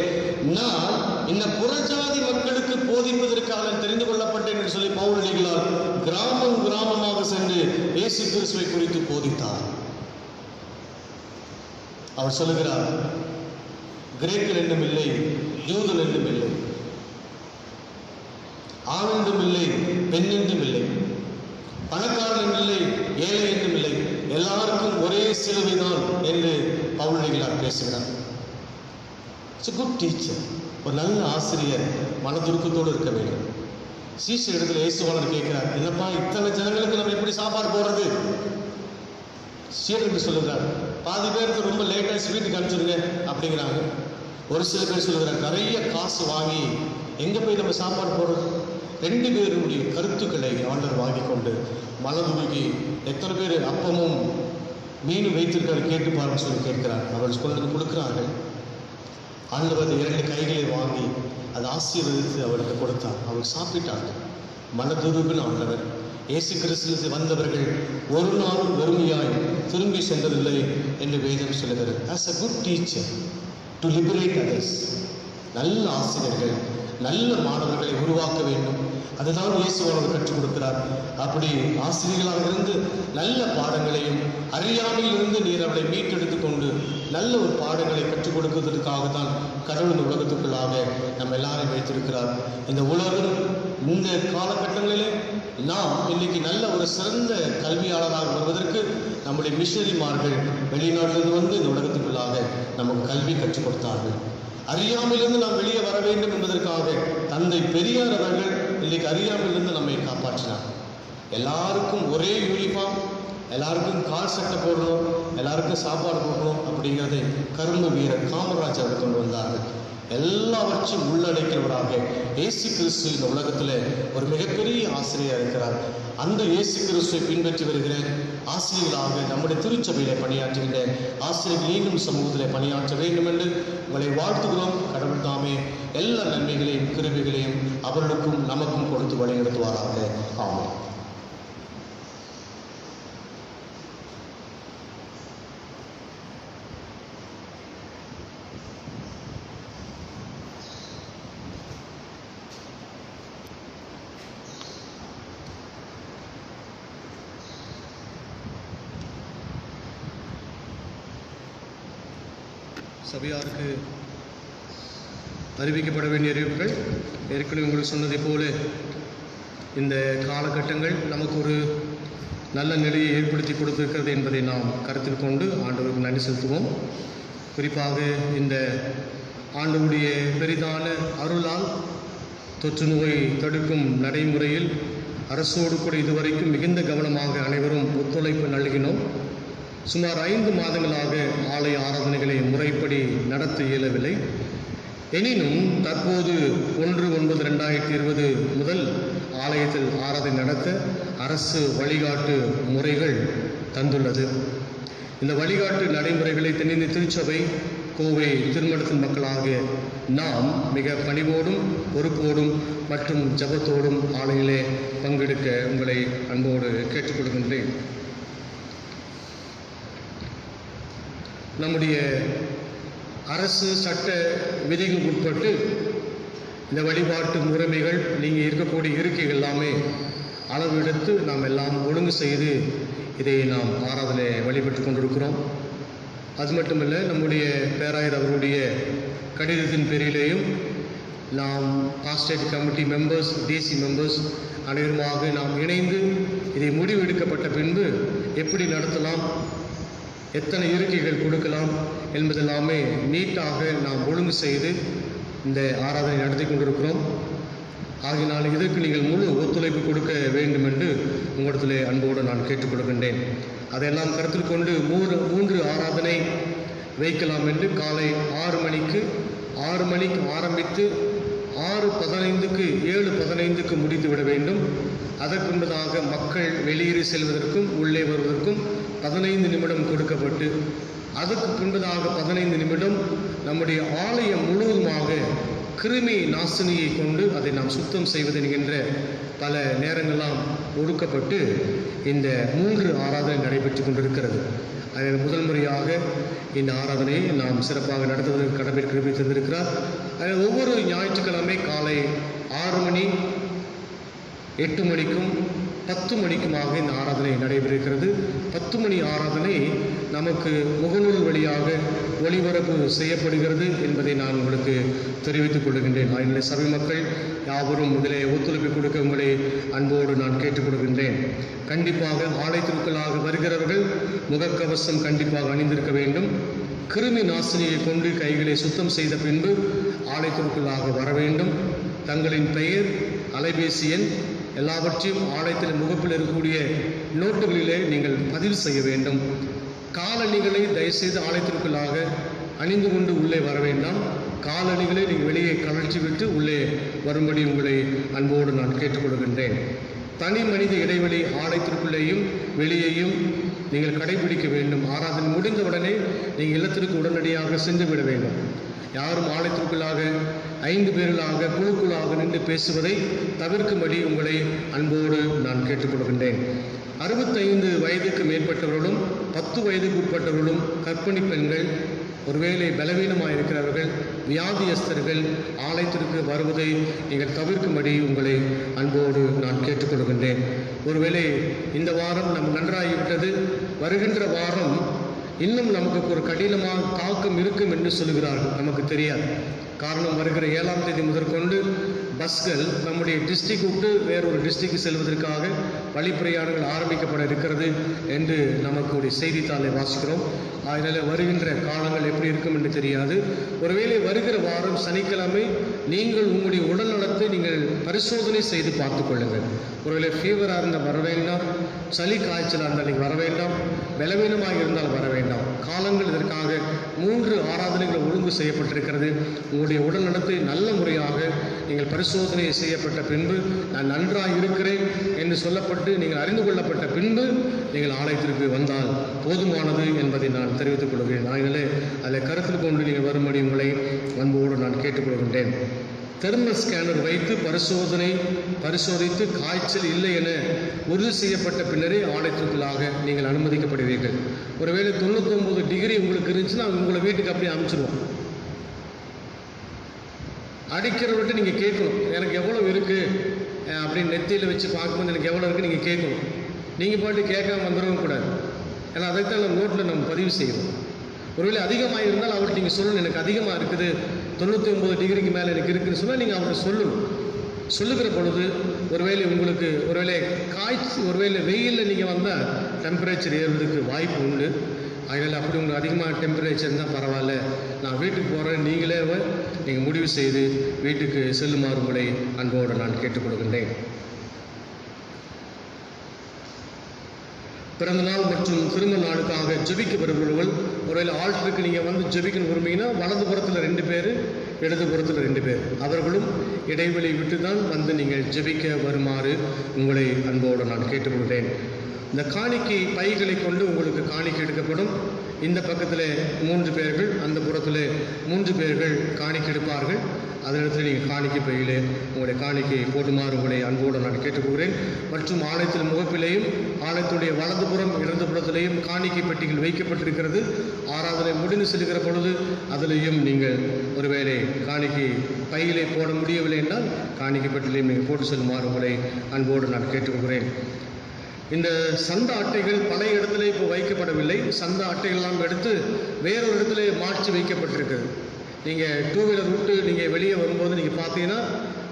நான் இந்த புறஜாதி மக்களுக்கு போதிப்பதற்காக தெரிந்து கொள்ளப்பட்டேன் என்று சொல்லி பவுல் எழுதுகிறார். கிராமம் கிராமமாக சென்று இயேசு கிறிஸ்துவை குறித்து போதித்தார். அவர் சொல்லுகிறார், கிரேக்கர் என்றும் இல்லை, யூதன் என்றும் இல்லை, ஆண் என்றும் இல்லை, பெண் என்றும் இல்லை, பணக்காரன் என்றும் இல்லை, ஏழை என்றும் இல்லை, எல்லாருக்கும் ஒரே சிலுவைதான் என்று பவுல் எழுதினார் பேசுகிறார். It's a good teacher. ஒரு நல்ல ஆசிரியர் மனதுருக்கத்தோடு இருக்க வேண்டும். சீசர் இடத்துல இயேசுவானவர் கேட்கிறார், என்னப்பா இத்தனை ஜனங்களுக்கு நம்ம எப்படி சாப்பாடு போடுறது? சீடர்கள் சொல்லுகிறார், பாதி பேருக்கு ரொம்ப லேட்டாக வீட்டுக்கு அனுப்பிச்சுடுங்க அப்படிங்கிறாங்க. ஒரு சில பேர் சொல்லுகிறார், நிறைய காசு வாங்கி எங்கே போய் நம்ம சாப்பாடு போடுறது? 2 பேருடைய கருத்துக்களை ஆண்டவர் வாங்கி கொண்டு மனதுருகி, எத்தனை பேர் அப்பமும் மீன் வைத்திருக்காரு கேட்டு பாருன்னு சொல்லி கேட்கிறார். அவர்கள் கொண்டு கொடுக்கிறார்கள். ஆண்டவர் 2 கைகளை வாங்கி அதை ஆசீர்வதித்து அவருக்கு கொடுத்தார். அவர் சாப்பிட்டார்கள். மனதுருகின ஆண்டவர். இயேசு கிறிஸ்துவிற்கு வந்தவர்கள் ஒரு நாளும் வெறுமையாய் திரும்பி சென்றதில்லை என்று வேதம் சொல்லுகிறது. As a good teacher to liberate others, நல்ல ஆசிரியர்கள் நல்ல மாணவர்களை உருவாக்க வேண்டும். அதுதான் இயேசுவானவர் கற்றுக் கொடுக்கிறார். அப்படி ஆசிரியர்களாக இருந்து நல்ல பாடங்களையும் அறியாமையிலிருந்து நீர் அவளை மீட்டெடுத்து கொண்டு நல்ல ஒரு பாடங்களை கற்றுக் கொடுப்பதற்காகத்தான் கடவுள் உலகத்துக்குள்ளாக நம்ம எல்லாரையும் வைத்திருக்கிறார். இந்த உலகம் இந்த காலகட்டங்களிலே நாம் இன்னைக்கு நல்ல ஒரு சிறந்த கல்வியாளராக வருவதற்கு நம்முடைய மிஷனரிமார்கள் வெளிநாட்டிலிருந்து வந்து இந்த உலகத்துக்குள்ளாக நமக்கு கல்வி கற்றுக் கொடுத்தார்கள். அறியாமையிலிருந்து நாம் வெளியே வர வேண்டும் என்பதற்காக தந்தை பெரியார் அவர்கள் இன்னைக்கு அறியாமையிலிருந்து நம்மை காப்பாற்றினார். எல்லாருக்கும் ஒரே யூனிஃபார்ம், எல்லாருக்கும் கால் சட்டை போடணும், எல்லாருக்கும் சாப்பாடு போடணும் அப்படிங்கிறதை கரும்பு வீரர் காமராஜ் அவர் கொண்டு வந்தார்கள். எல்லாவற்றையும் உள்ளடக்கியவராக இயேசு கிறிஸ்து இந்த உலகத்தில் ஒரு மிகப்பெரிய ஆசிரியர் இருக்கிறார். அந்த இயேசு கிறிஸ்துவை பின்பற்றி வருகிற ஆசிரியர்களாக நம்முடைய திருச்சபையிலே பணியாற்றுகின்ற ஆசிரியர்கள் நீங்களும் சமூகத்தில் பணியாற்ற வேண்டும் என்று உங்களை வாழ்த்துகிறோம். கடவுள் தாமே எல்லா நன்மைகளையும் கிருபைகளையும் அவர்களுக்கும் நமக்கும் கொடுத்து வழிநடத்துவாராக. ஆமென். சபையாருக்கு அறிவிக்கப்பட வேண்டிய அறிவிப்புகள் ஏற்கனவே உங்களுக்கு சொன்னதை போல இந்த காலகட்டங்கள் நமக்கு ஒரு நல்ல நிலையை ஏற்படுத்தி கொடுத்திருக்கிறது என்பதை நாம் கருத்தில் கொண்டு ஆண்டவருக்கு நன்றி செலுத்துவோம். குறிப்பாக இந்த ஆண்டவருடைய பெரிதான அருளால் தொற்று நோயை தடுக்கும் நடைமுறையில் அரசோடு கூட இதுவரைக்கும் மிகுந்த கவனமாக அனைவரும் ஒத்துழைப்பு நல்கினோம். சுமார் 5 மாதங்களாக ஆலய ஆராதனைகளை முறைப்படி நடத்த இயலவில்லை. எனினும் தற்போது 1/9/2020 முதல் ஆலயத்தில் ஆராதனை நடத்த அரசு வழிகாட்டு முறைகள் தந்துள்ளது. இந்த வழிகாட்டு நடைமுறைகளை தென்னிந்திய திருச்சபை கோவை திருமணத்தின் மக்களாக நாம் மிக பணிவோடும் பொறுப்போடும் மற்றும் ஜபத்தோடும் ஆலயிலே பங்கெடுக்க உங்களை அன்போடு கேட்டுக்கொள்கின்றேன். நம்முடைய அரசு சட்ட விதிகளுக்கு உட்பட்டு இந்த வழிபாட்டு முறைமைகள் நீங்கள் இருக்கக்கூடிய இருக்கைகள் எல்லாமே அளவு எடுத்து நாம் எல்லாம் ஒழுங்கு செய்து இதை நாம் ஆராதனை வழிபட்டு கொண்டிருக்கிறோம். அது மட்டுமல்ல, நம்முடைய பேராயர் அவருடைய கடிதத்தின் பேரிலேயும் நாம் பாஸ்டேட் கமிட்டி மெம்பர்ஸ், டிசி மெம்பர்ஸ் அனைவருமாக நாம் இணைந்து இதை முடிவெடுக்கப்பட்ட பின்பு எப்படி நடத்தலாம், எத்தனை இருக்கைகள் கொடுக்கலாம் என்பதெல்லாமே நீட்டாக நாம் ஒழுங்கு செய்து இந்த ஆராதனை நடத்தி கொண்டிருக்கிறோம். ஆகினால் இதற்கு நீங்கள் முழு ஒத்துழைப்பு கொடுக்க வேண்டும் என்று உங்களிடத்திலே அன்போடு நான் கேட்டுக்கொள்கின்றேன். அதையெல்லாம் கருத்தில் கொண்டு 3 ஆராதனை வைக்கலாம் என்று காலை 6 மணிக்கு ஆரம்பித்து 6:15க்கு 7:15க்கு முடித்துவிட வேண்டும். அதற்கு முன்பதாக மக்கள் வெளியேறி செல்வதற்கும் உள்ளே வருவதற்கும் 15 நிமிடம் கொடுக்கப்பட்டு அதுக்கு பின்பதாக 15 நிமிடம் நம்முடைய ஆலயம் முழுவதுமாக கிருமி நாசினியை கொண்டு அதை நாம் சுத்தம் செய்வது என்கின்ற பல நேரங்கள்லாம் ஒடுக்கப்பட்டு இந்த 3 ஆராதனை நடைபெற்று கொண்டிருக்கிறது. அதில் முதல் முறையாக இந்த ஆராதனையை நாம் சிறப்பாக நடத்துவதற்கு கடவுள் கிருபை தந்திருக்கிறார். அதில் ஒவ்வொரு ஞாயிற்றுக்கிழமை காலை 6 மணி, 8 மணிக்கும் 10 மணிக்குமாக இந்த ஆராதனை நடைபெறுகிறது. 10 மணி ஆராதனை நமக்கு முகநூல் வழியாக ஒளிபரப்பு செய்யப்படுகிறது என்பதை நான் உங்களுக்கு தெரிவித்துக் கொள்கின்றேன். என்னுடைய சபை மக்கள் யாவரும் இதிலே ஒத்துழைப்பு கொடுக்க உங்களை அன்போடு நான் கேட்டுக்கொள்கின்றேன். கண்டிப்பாக ஆலயத்திற்குள்ளாக வருகிறவர்கள் முகக்கவசம் கண்டிப்பாக அணிந்திருக்க வேண்டும். கிருமி நாசினியை கொண்டு கைகளை சுத்தம் செய்த பின்பு ஆலயத்திற்குள்ளாக வர வேண்டும். தங்களின் பெயர், அலைபேசி எண் எல்லாவற்றையும் ஆலயத்தில் முகப்பில் இருக்கக்கூடிய நோட்டுகளிலே நீங்கள் பதிவு செய்ய வேண்டும். காலணிகளை தயவுசெய்து ஆலயத்திற்குள்ளாக அணிந்து கொண்டு உள்ளே வர வேண்டாம். காலணிகளை நீங்கள் வெளியே கழற்றி விட்டு உள்ளே வரும்படி உங்களை அன்போடு நான் கேட்டுக்கொள்கின்றேன். தனி மனித இடைவெளி ஆலயத்திற்குள்ளேயும் வெளியேயும் நீங்கள் கடைபிடிக்க வேண்டும். ஆராதனை முடிந்தவுடனே நீங்கள் இல்லத்திற்கு உடனடியாக சென்று விட வேண்டும். யாரும் ஆலயத்திற்குள்ளாக 5 பேர்களாக குழுக்குள்ளாக நின்று பேசுவதை தவிர்க்கும்படி உங்களை அன்போடு நான் கேட்டுக்கொள்கின்றேன். 65 வயதுக்கு மேற்பட்டவர்களும் 10 வயதுக்கு உட்பட்டவர்களும் கர்ப்பிணி பெண்கள், ஒருவேளை பலவீனமாக இருக்கிறவர்கள், வியாதியஸ்தர்கள் ஆலயத்திற்கு வருவதை நீங்கள் தவிர்க்கும்படி உங்களை அன்போடு நான் கேட்டுக்கொள்கின்றேன். ஒருவேளை இந்த வாரம் நன்றாகிவிட்டது, வருகின்ற வாரம் இன்னும் நமக்கு ஒரு கடினமான தாக்கம் இருக்கும் என்று சொல்கிறார்கள். நமக்கு தெரியாது. காரணம், வருகிற 7ஆம் தேதி முதற்கொண்டு பஸ்கள் நம்முடைய டிஸ்ட்ரிக்ட் விட்டு வேறொரு டிஸ்ட்ரிக்ட் செல்வதற்காக வழிப்பிரயாணங்கள் ஆரம்பிக்கப்பட இருக்கிறது என்று நமக்கு ஒரு செய்தித்தாளை வாசிக்கிறோம். அதனால் வருகின்ற காலங்கள் எப்படி இருக்கும் என்று தெரியாது. ஒருவேளை வருகிற வாரம் சனிக்கிழமை நீங்கள் உங்களுடைய உடல் நலத்தை நீங்கள் பரிசோதனை செய்து பார்த்து கொள்ளுங்கள். ஒருவேளை ஃபீவராக இருந்தால் வர வேண்டாம், சளி காய்ச்சலாக இருந்தால் நீங்கள் வர வேண்டாம், பலவீனமாக இருந்தால் வர வேண்டாம். காலங்கள் இதற்காக 3 ஆராதனைகள் ஒழுங்கு செய்யப்பட்டிருக்கிறது. உங்களுடைய உடல் நலத்தை நல்ல முறையாக நீங்கள் பரிசோதனை செய்யப்பட்ட பின்பு நான் நன்றாக இருக்கிறேன் என்று சொல்லப்பட்டு நீங்கள் அறிந்து கொள்ளப்பட்ட பின்பு நீங்கள் ஆலயத்திற்கு வந்தால் போதுமானது என்பதை நான் தெரிவித்துக் கொள்கிறேன். ஆகினாலே அதில் கருத்தில் கொண்டு நீங்கள் வரும்படி உங்களை அன்போடு நான் கேட்டுக்கொள்கின்றேன். தெர்மல் ஸ்கேனர் வைத்து பரிசோதித்து காய்ச்சல் இல்லை என உறுதி செய்யப்பட்ட பின்னரே ஆலயத்திற்குள்ளாக நீங்கள் அனுமதிக்கப்படுவீர்கள். ஒருவேளை 99 டிகிரி உங்களுக்கு இருந்துச்சுன்னா உங்களை வீட்டுக்கு அப்படியே அனுப்பிச்சிடுவோம். அடிக்கிறவர்கிட்ட நீங்கள் கேட்கணும், எனக்கு எவ்வளோ இருக்குது அப்படின்னு நெத்தியில் வச்சு பார்க்கும்போது எனக்கு எவ்வளோ இருக்குது நீங்கள் கேட்கணும். நீங்கள் பாட்டு கேட்காம வந்துடவும் கூடாது. ஏன்னா அதைத்தான் நம்ம நோட்டில் நம்ம பதிவு செய்வோம். ஒருவேளை அதிகமாக இருந்தால் அவர்கிட்ட நீங்கள் சொல்லணும், எனக்கு அதிகமாக இருக்குது, 99 டிகிரிக்கு மேலே எனக்கு இருக்குதுன்னு சொன்னால் நீங்கள் அவர்கிட்ட சொல்லணும். சொல்லுகிற பொழுது ஒருவேளை உங்களுக்கு ஒருவேளை வெயிலில் நீங்கள் வந்தால் டெம்பரேச்சர் ஏறுவதற்கு வாய்ப்பு உண்டு. அதனால் அப்படி உங்களுக்கு அதிகமாக டெம்பரேச்சர் இருந்தால் பரவாயில்ல, நான் வீட்டுக்கு போகிறேன், நீங்களே நீங்கள் முடிவு செய்து வீட்டுக்கு செல்லுமாறு உங்களை அன்போடு நான் கேட்டுக்கொள்கின்றேன். பிறந்த நாள் மற்றும் திருமண நாளுக்காக ஜெபிக்க வருபவர்கள் ஒருவேளை ஆல்டருக்கு நீங்கள் ஜெபிக்கணும் விரும்பிங்கன்னா வலதுபுறத்தில் 2 பேர், இடதுபுறத்தில் 2 பேர், அவர்களும் இடைவெளி விட்டு தான் நீங்கள் ஜெபிக்க வருமாறு உங்களை அன்போடு நான் கேட்டுக்கொள்கிறேன். இந்த காணிக்கை பைகளை கொண்டு உங்களுக்கு காணிக்கை எடுக்கப்படும். இந்த பக்கத்தில் 3 பேர்கள், அந்த புறத்தில் 3 பேர்கள் காணிக்கை எடுப்பார்கள். அதனிடத்தில் நீங்கள் காணிக்கை பையிலே உங்களுடைய காணிக்கை போடுமாறு உங்களை அன்போடு நான் கேட்டுக்கொள்கிறேன். மற்றும் ஆலயத்தில் முகப்பிலேயும் ஆலயத்துடைய வலதுபுறம் இடதுபுறத்திலேயும் காணிக்கை பெட்டிகள் வைக்கப்பட்டிருக்கிறது. ஆராதனை முடிந்து செல்கிற பொழுது அதிலேயும் நீங்கள் ஒருவேளை காணிக்கை பையிலே போட முடியவில்லை என்றால் காணிக்கை பெட்டிலையும் நீங்கள் போட்டு செல்லுமாறு உங்களை அன்போடு நான் கேட்டுக்கொள்கிறேன். இந்த சந்த அட்டைகள் பல இடத்துல இப்போ வைக்கப்படவில்லை. சந்த அட்டைகள்லாம் எடுத்து வேறொரு இடத்துல மாற்றி வைக்கப்பட்டிருக்குது. நீங்கள் 2 வீலர் விட்டு நீங்கள் வெளியே வரும்போது நீங்கள் பார்த்தீங்கன்னா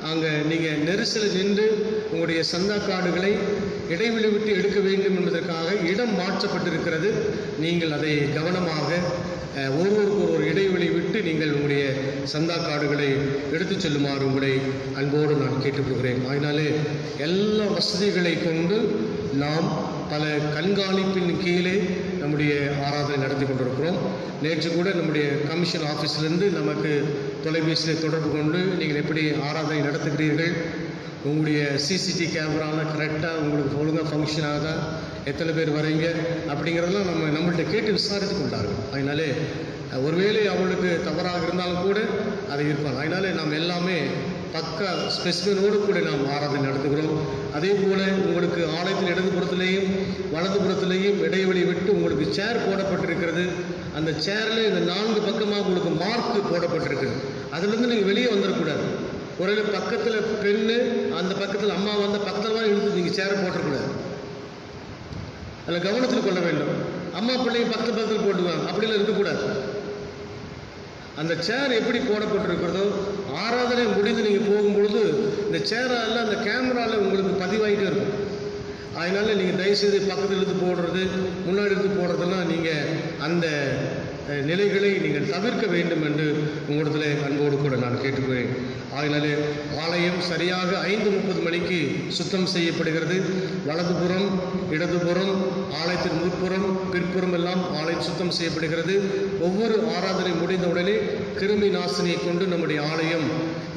அங்கே நீங்கள் நெரிசலில் நின்று உங்களுடைய சந்தா கார்டுகளை இடைவெளி விட்டு எடுக்க வேண்டும் என்பதற்காக இடம் மாற்றப்பட்டிருக்கிறது. நீங்கள் அதை கவனமாக ஒருவருக்கு ஒரு இடைவெளி விட்டு நீங்கள் உங்களுடைய சந்தா கார்டுகளை எடுத்து செல்லுமாறு உங்களை அன்போடு நான் கேட்டுக்கொள்கிறேன். அதனாலே எல்லா வசதிகளை கொண்டு நாம் பல கண்காணிப்பின் கீழே நம்முடைய ஆராதனை நடத்தி கொண்டிருக்கிறோம். நேற்று கூட நம்முடைய கமிஷன் ஆஃபீஸிலிருந்து நமக்கு தொலைபேசியில் தொடர்பு கொண்டு நீங்கள் எப்படி ஆராதனை நடத்துகிறீர்கள், உங்களுடைய சிசிடிவி கேமராவில் கரெக்டாக உங்களுக்கு ஒழுங்காக ஃபங்க்ஷன் ஆகுதா, எத்தனை பேர் வரீங்க அப்படிங்கிறதெல்லாம் நம்மள்கிட்ட கேட்டு விசாரித்து கொண்டார்கள். அதனாலே ஒருவேளை அவங்களுக்கு தவறாக இருந்தாலும் கூட அதை இருப்பாங்க. அதனாலே நாம் எல்லாமே பக்கா ஸ்பெசிஃபினோடு கூட நாம் ஆராதனை நடத்துகிறோம். அதே போல் உங்களுக்கு ஆலயத்தில் இடதுபுறத்திலேயும் வலதுபுறத்திலேயும் இடைவெளி விட்டு உங்களுக்கு சேர் போடப்பட்டிருக்கிறது. அந்த சேரில் இந்த 4 பக்கமாக உங்களுக்கு மார்க்கு போடப்பட்டிருக்குது. அதுலேருந்து நீங்கள் வெளியே வந்துடக்கூடாது. ஒரு பக்கத்தில் பெண்ணு, அந்த பக்கத்தில் அம்மா வந்த பக்கத்தில் தான் இழுத்து நீங்கள் சேரை போட்டக்கூடாது. அதில் கவனத்தில் கொள்ள வேண்டும். அம்மா பிள்ளைங்க பக்கத்தில் போட்டுக்குவாங்க, அப்படிலாம் இருக்கக்கூடாது. அந்த சேர் எப்படி போடப்பட்டிருக்கிறதோ ஆராதனை முடிந்து நீங்கள் போகும்பொழுது இந்த சேரால் அந்த கேமராவில் உங்களுக்கு பதிவாகிட்டே இருக்கும். அதனால் நீங்கள் தயவுசெய்து பக்கத்தில் எடுத்து போடுறது, முன்னாடி எடுத்து போடுறதெல்லாம் நீங்கள் அந்த நிலைகளை நீங்கள் தவிர்க்க வேண்டும் என்று உங்களிடத்தில் அன்போடு கூட நான் கேட்டுக்கிறேன். அதனாலே ஆலயம் சரியாக 5:30 மணிக்கு சுத்தம் செய்யப்படுகிறது. வலதுபுறம், இடதுபுறம், ஆலயத்தின் முற்புறம், பிற்புறம் எல்லாம் ஆலயம் சுத்தம் செய்யப்படுகிறது. ஒவ்வொரு ஆராதனை முடிந்த உடனே கிருமி நாசினியை கொண்டு நம்முடைய ஆலயம்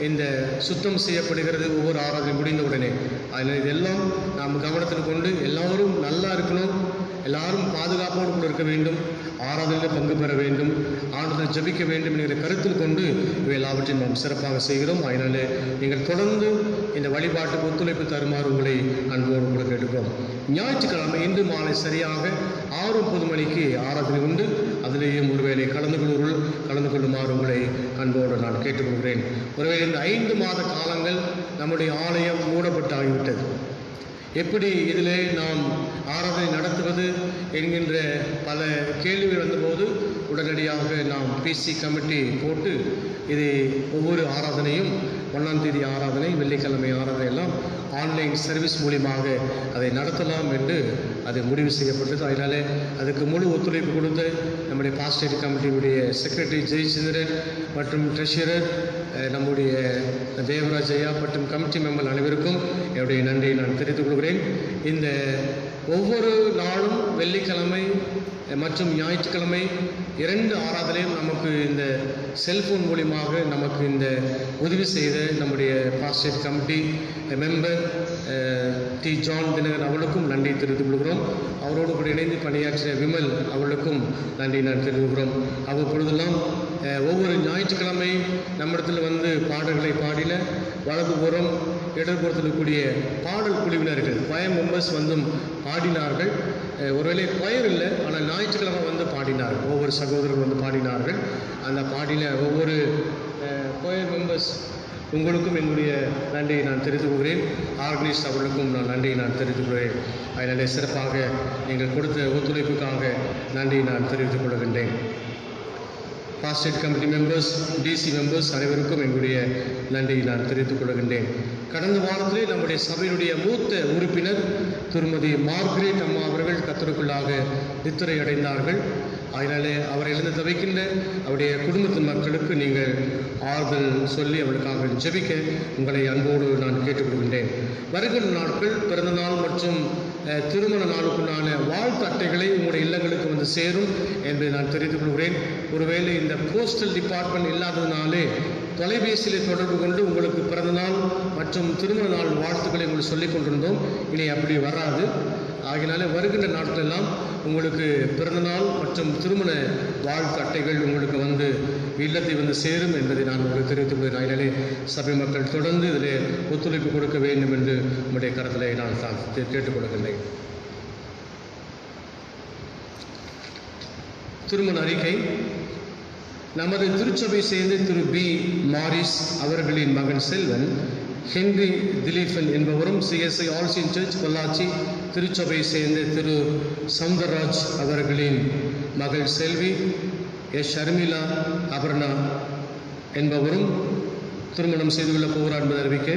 இந்த சுத்தம் செய்யப்படுகிறது. ஒவ்வொரு ஆராதனை முடிந்த உடனே அதனால் இதெல்லாம் நாம் கவனத்தில் கொண்டு எல்லாரும் நல்லா இருக்கணும், எல்லாரும் பாதுகாப்போடு கூட இருக்க வேண்டும், ஆராதனையில் பங்கு பெற வேண்டும், ஆண்டவரை ஜெபிக்க வேண்டும் என்கிற கருத்தில் கொண்டு இவை எல்லாவற்றையும் நாம் சிறப்பாக செய்கிறோம். அதனாலே நீங்கள் தொடர்ந்து இந்த வழிபாட்டுக்கு ஒத்துழைப்பு தருமாறு உங்களை அன்போடு கூட கேட்டுக்கிறோம். ஞாயிற்றுக்கிழமை இன்று மாலை சரியாக 6:30 மணிக்கு ஆராதனை உண்டு. அதிலேயும் ஒருவேளை கலந்து கொள்ளுமாறு உங்களை அன்போடு நான் கேட்டுக்கொள்கிறேன். ஒருவேளை இந்த 5 மாத காலங்கள் நம்முடைய ஆலயம் மூடப்பட்டு ஆகிவிட்டது. எப்படி இதிலே நாம் ஆராதனை நடத்துவது என்கின்ற பல கேள்விகள் வந்தபோது உடனடியாக நாம் பிசி கமிட்டி போட்டு இதை ஒவ்வொரு ஆராதனையும் 1ஆம் தேதி ஆராதனை, வெள்ளிக்கிழமை ஆராதனை எல்லாம் ஆன்லைன் சர்வீஸ் மூலியமாக அதை நடத்தலாம் என்று அது முடிவு செய்யப்பட்டது. அதனாலே அதுக்கு முழு ஒத்துழைப்பு கொடுத்து நம்முடைய பாஸ்டேட் கமிட்டியுடைய செக்ரட்டரி ஜெயச்சந்திரன் மற்றும் ட்ரெஷரர் நம்முடைய தேவராஜ் ஐயா மற்றும் கமிட்டி மெம்பர் அனைவருக்கும் என்னுடைய நன்றியை நான் தெரிவித்துக் கொள்கிறேன். இந்த ஒவ்வொரு நாளும் வெள்ளிக்கிழமை மற்றும் ஞாயிற்றுக்கிழமை 2 ஆராதனையும் நமக்கு இந்த செல்ஃபோன் மூலியமாக நமக்கு இந்த உதவி செய்த நம்முடைய pastor committee member D John Dinakaran அவர்களுக்கும் நன்றி தெரிவித்துக் கொள்கிறோம். அவரோடு கூட இணைந்து பணியாற்றிய விமல் அவர்களுக்கும் நன்றி நான் தெரிவிக்கிறோம். அவ்வப்பொழுதெல்லாம் ஒவ்வொரு ஞாயிற்றுக்கிழமை நம்மிடத்தில் வந்து பாடல்களை பாடின வலதுபுறம் இடதுபுறத்தில் கூடிய பாடல் குழுவினர்கள் கொயர் மெம்பர்ஸ் வந்தும் பாடினார்கள். ஒருவேளை கொயர் இல்லை, ஆனால் ஞாயிற்றுக்கிழமை வந்து பாடினார்கள். ஒவ்வொரு சகோதரர்கள் வந்து பாடினார்கள். அந்த பாடின ஒவ்வொரு கொயர் மெம்பர்ஸ் உங்களுக்கும் என்னுடைய நன்றியை நான் தெரிவித்துக் கொள்கிறேன். ஆர்கனைஸ்ட் அவர்களுக்கும் நான் நன்றியை நான் தெரிவித்துக் கொள்கிறேன். அதனாலே சிறப்பாக நீங்கள் கொடுத்த ஒத்துழைப்புக்காக நன்றியை நான் தெரிவித்துக் கொள்கின்றேன். பாஸ்டேட் கமிட்டி மெம்பர்ஸ், டிசி மெம்பர்ஸ் அனைவருக்கும் எங்களுடைய நன்றியை நான் தெரிவித்துக் கொள்கின்றேன். கடந்த வாரத்திலே நம்முடைய சபையினுடைய மூத்த உறுப்பினர் திருமதி மார்கரெட் அம்மா அவர்கள் கர்த்தருக்குள்ளாக நித்திரை அடைந்தார்கள். அதனாலே அவரை இழந்து தவிக்கின்ற அவருடைய குடும்பத்தின் மக்களுக்கு நீங்கள் ஆறுதல் சொல்லி அவளுக்காக ஜெபிக்க உங்களை அன்போடு நான் கேட்டுக்கொள்கின்றேன். வருகின்ற நாட்கள் பிறந்தநாள் மற்றும் திருமண நாளுக்குண்டான வாழ்த்து அட்டைகளை உங்களுடைய இல்லங்களுக்கு வந்து சேரும் என்று நான் தெரிவித்துக் கொள்கிறேன். ஒருவேளை இந்த போஸ்டல் டிபார்ட்மெண்ட் இல்லாததுனாலே தொலைபேசியில் தொடர்பு கொண்டு உங்களுக்கு பிறந்தநாள் மற்றும் திருமண நாள் வாழ்த்துக்களை உங்களுக்கு சொல்லிக் கொண்டிருந்தோம். இனி அப்படி வராது. ஆகினாலே வருகின்ற நாட்களெல்லாம் உங்களுக்கு பிறந்தநாள் மற்றும் திருமண வாழ்த்து அட்டைகள் உங்களுக்கு வந்து இல்லத்தை வந்து சேரும் என்பதை நான் உங்களுக்கு தெரிவித்துக் கொள்கிறேன். அதனாலே சபை மக்கள் தொடர்ந்து இதில் ஒத்துழைப்பு கொடுக்க வேண்டும் என்று உங்களுடைய கருத்திலே நான் கேட்டுக்கொள்கின்றேன். திருமண அறிக்கை. நமது திருச்சபை சேர்ந்த திரு பி மாரிஸ் அவர்களின் மகன் செல்வன் ஹென்றி திலீபன் என்பவரும் சிஎஸ்ஐ ஆல்சின் சர்ச் பொள்ளாச்சி திருச்சபை சேர்ந்த திரு சவுந்தரராஜ் அவர்களின் மகள் செல்வி எஸ் ஷர்மிளா அபர்ணா என்பவரும் திருமணம் செய்து கொள்ளப் போகிறார் என்பதை அறிவிக்க,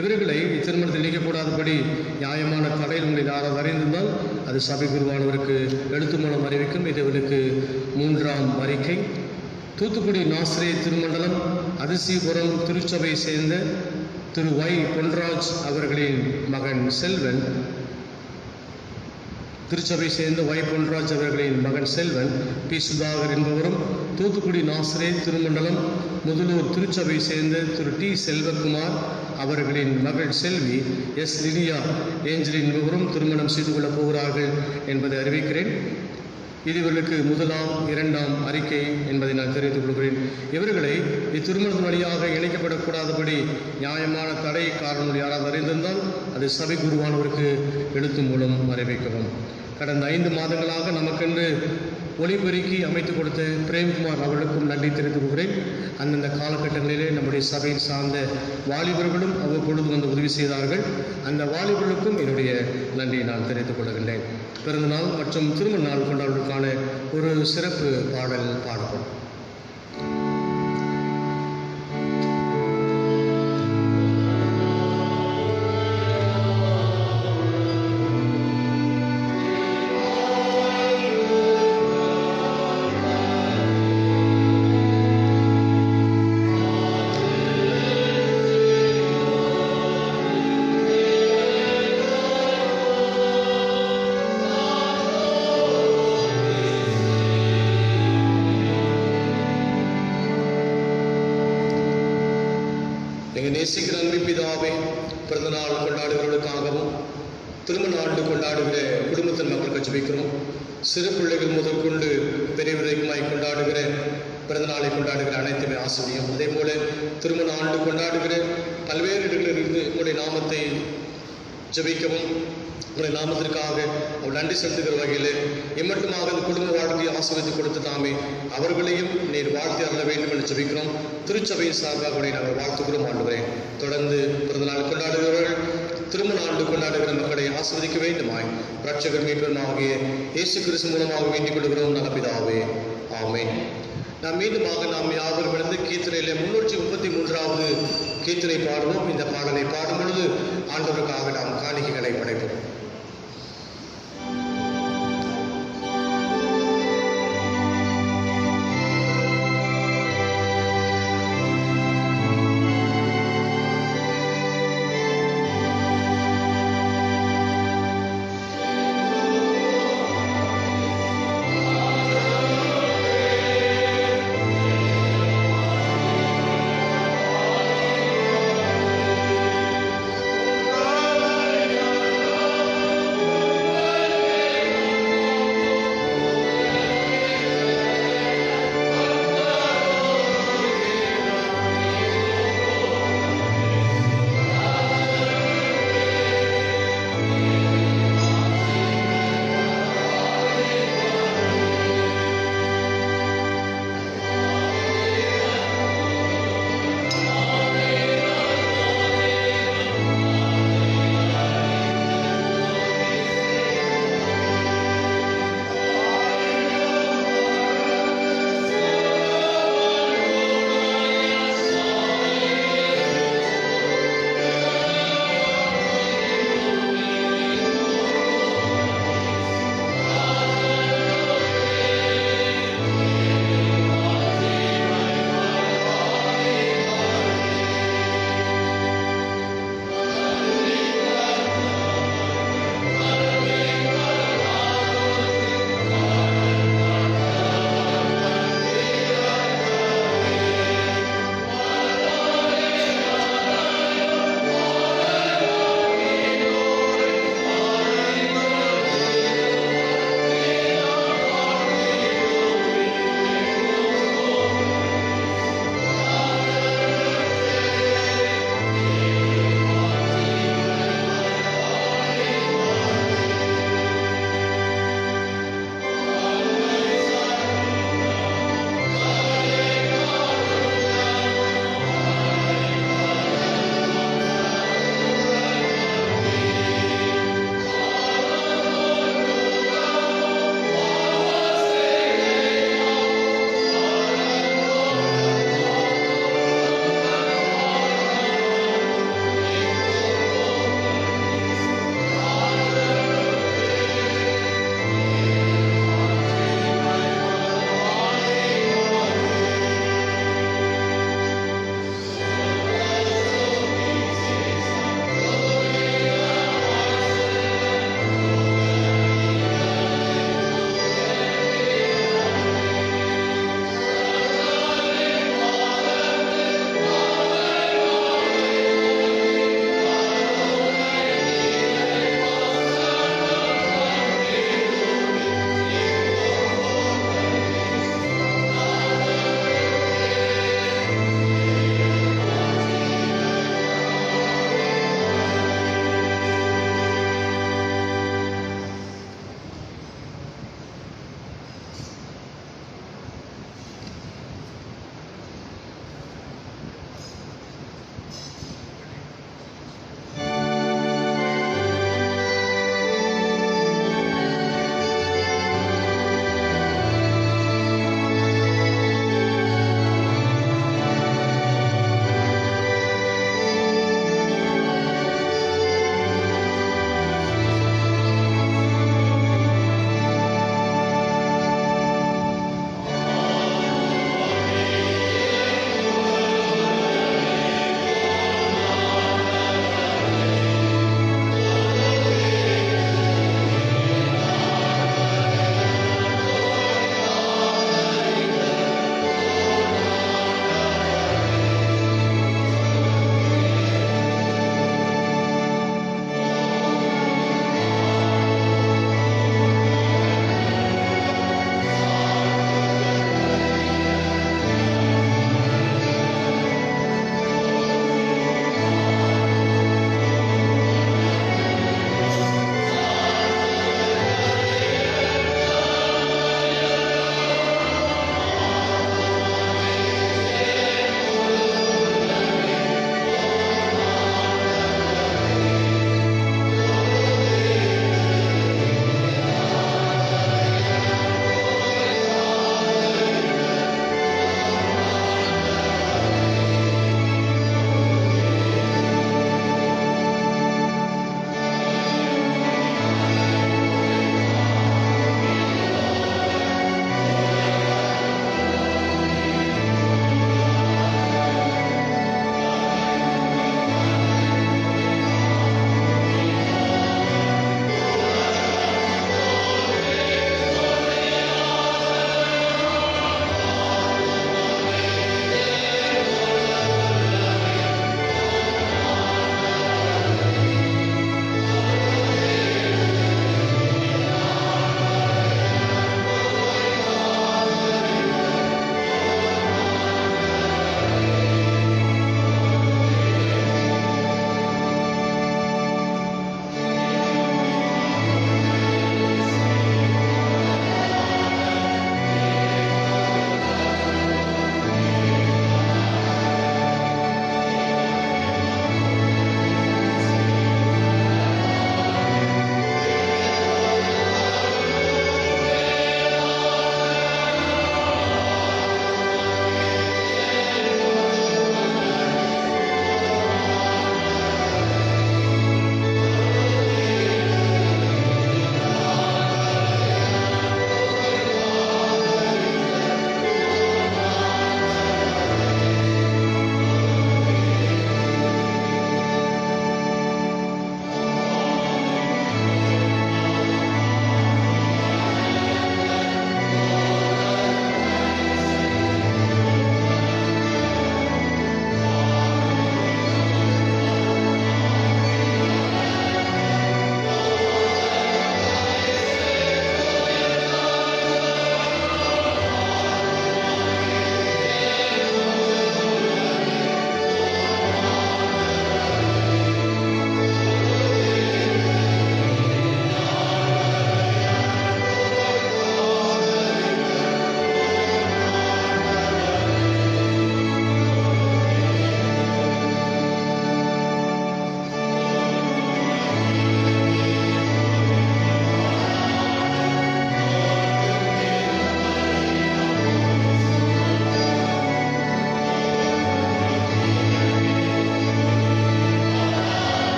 இவர்களை இத்திருமணத்தில் நீக்கக்கூடாதபடி நியாயமான தடையில் உங்களில் யாராவது அறிந்திருந்தால் அது சபை குருவானவருக்கு எழுத்து மூலம் அறிவிக்கும். இது இவருக்கு 3ஆம் அறிக்கை. தூத்துக்குடி நாசிரே திருமண்டலம் அதிசயபுரம் திருச்சபை சேர்ந்த திரு ஒய் பொன்ராஜ் அவர்களின் மகன் செல்வன், திருச்சபை சேர்ந்த ஒய் பொன்ராஜ் அவர்களின் மகன் செல்வன் பி சுதாகர் என்பவரும், தூத்துக்குடி நாசிரே திருமண்டலம் முதலூர் திருச்சபை சேர்ந்த திரு டி செல்வகுமார் அவர்களின் மகள் செல்வி எஸ் லிலியா ஏஞ்சலின் என்பவரும் திருமணம் செய்து கொள்ளப் போகிறார்கள் என்பதை அறிவிக்கிறேன். இது இவர்களுக்கு 1ஆம் 2ஆம் அறிக்கை என்பதை நான் தெரிவித்துக் கொள்கிறேன். இவர்களை இத்திருமணத்தின் வழியாக இணைக்கப்படக்கூடாதபடி நியாயமான தடை காரணம் யாராவது அறிந்திருந்தால் அது சபை குருவானவருக்கு எழுத்து மூலம் அறிவிக்கவும். கடந்த 5 மாதங்களாக நமக்கென்று ஒளிபெருக்கி அமைத்துக் கொடுத்த பிரேம்குமார் அவர்களுக்கும் நன்றி தெரிவித்துக் கொள்கிறேன். அந்தந்த காலகட்டங்களிலே நம்முடைய சபையை சார்ந்த வாலிபர்களும் அவ்வப்பொழுது வந்து உதவி செய்தார்கள். அந்த வாலிபர்களுக்கும் என்னுடைய நன்றியை நான் தெரிவித்துக் கொள்கின்றேன். பிறந்தநாள் மற்றும் திருமண நாள் கொண்டாடுவதற்கான ஒரு சிறப்பு பாடல் பாடப்படும். நேசிக்கிற அன்பு பிதாவே, பிறந்த நாள் கொண்டாடுகிறவர்களுக்காகவும் திருமண ஆண்டு கொண்டாடுகிற குடும்பத்தின் மக்களுக்கு ஜெபிக்கிறோம். சிறு பிள்ளைகள் முதல் கொண்டு பெரியவரைக்குமாய் கொண்டாடுகிற பிறந்த நாளை கொண்டாடுகிற அனைத்துமே ஆசிரியம். அதே போல திருமண ஆண்டு கொண்டாடுகிற பல்வேறு இடங்களிலிருந்து உங்களுடைய நாமத்தை ஜெபிக்கவும் உங்களுடைய நாமத்திற்காக அவர் நன்றி செலுத்துகிற வகையில் இம்மட்டுமாக அந்த குடும்ப வாழ்க்கையை ஆசீர்வதித்து கொடுத்து தாமே அவர்களையும் நீர் வாழ்த்தி அருள வேண்டும் என்று ஜெபிக்கிறோம். திருச்சபையின் சார்பாக நாங்கள் வாழ்த்துக்கிறோம். ஆண்டவரே, தொடர்ந்து பிறந்தநாள் கொண்டாடுகிறவர்கள் திருமண ஆண்டு கொண்டாடுகிற மக்களை ஆசீர்வதிக்க வேண்டுமாய் இரட்சகர் மீட்பருமாகிய இயேசு கிறிஸ்து மூலமாக வேண்டிக் கொள்கிறோம் நல்ல பிதாவே, ஆமென். நாம் மீண்டுமாக நாம் யாவரும் இணைந்து கீர்த்தனையிலே 333வது கீர்த்தனை பாடுவோம். இந்த பாடலை பாடும் பொழுது ஆண்டவருக்காக நாம் காணிக்கைகளை படைப்போம்.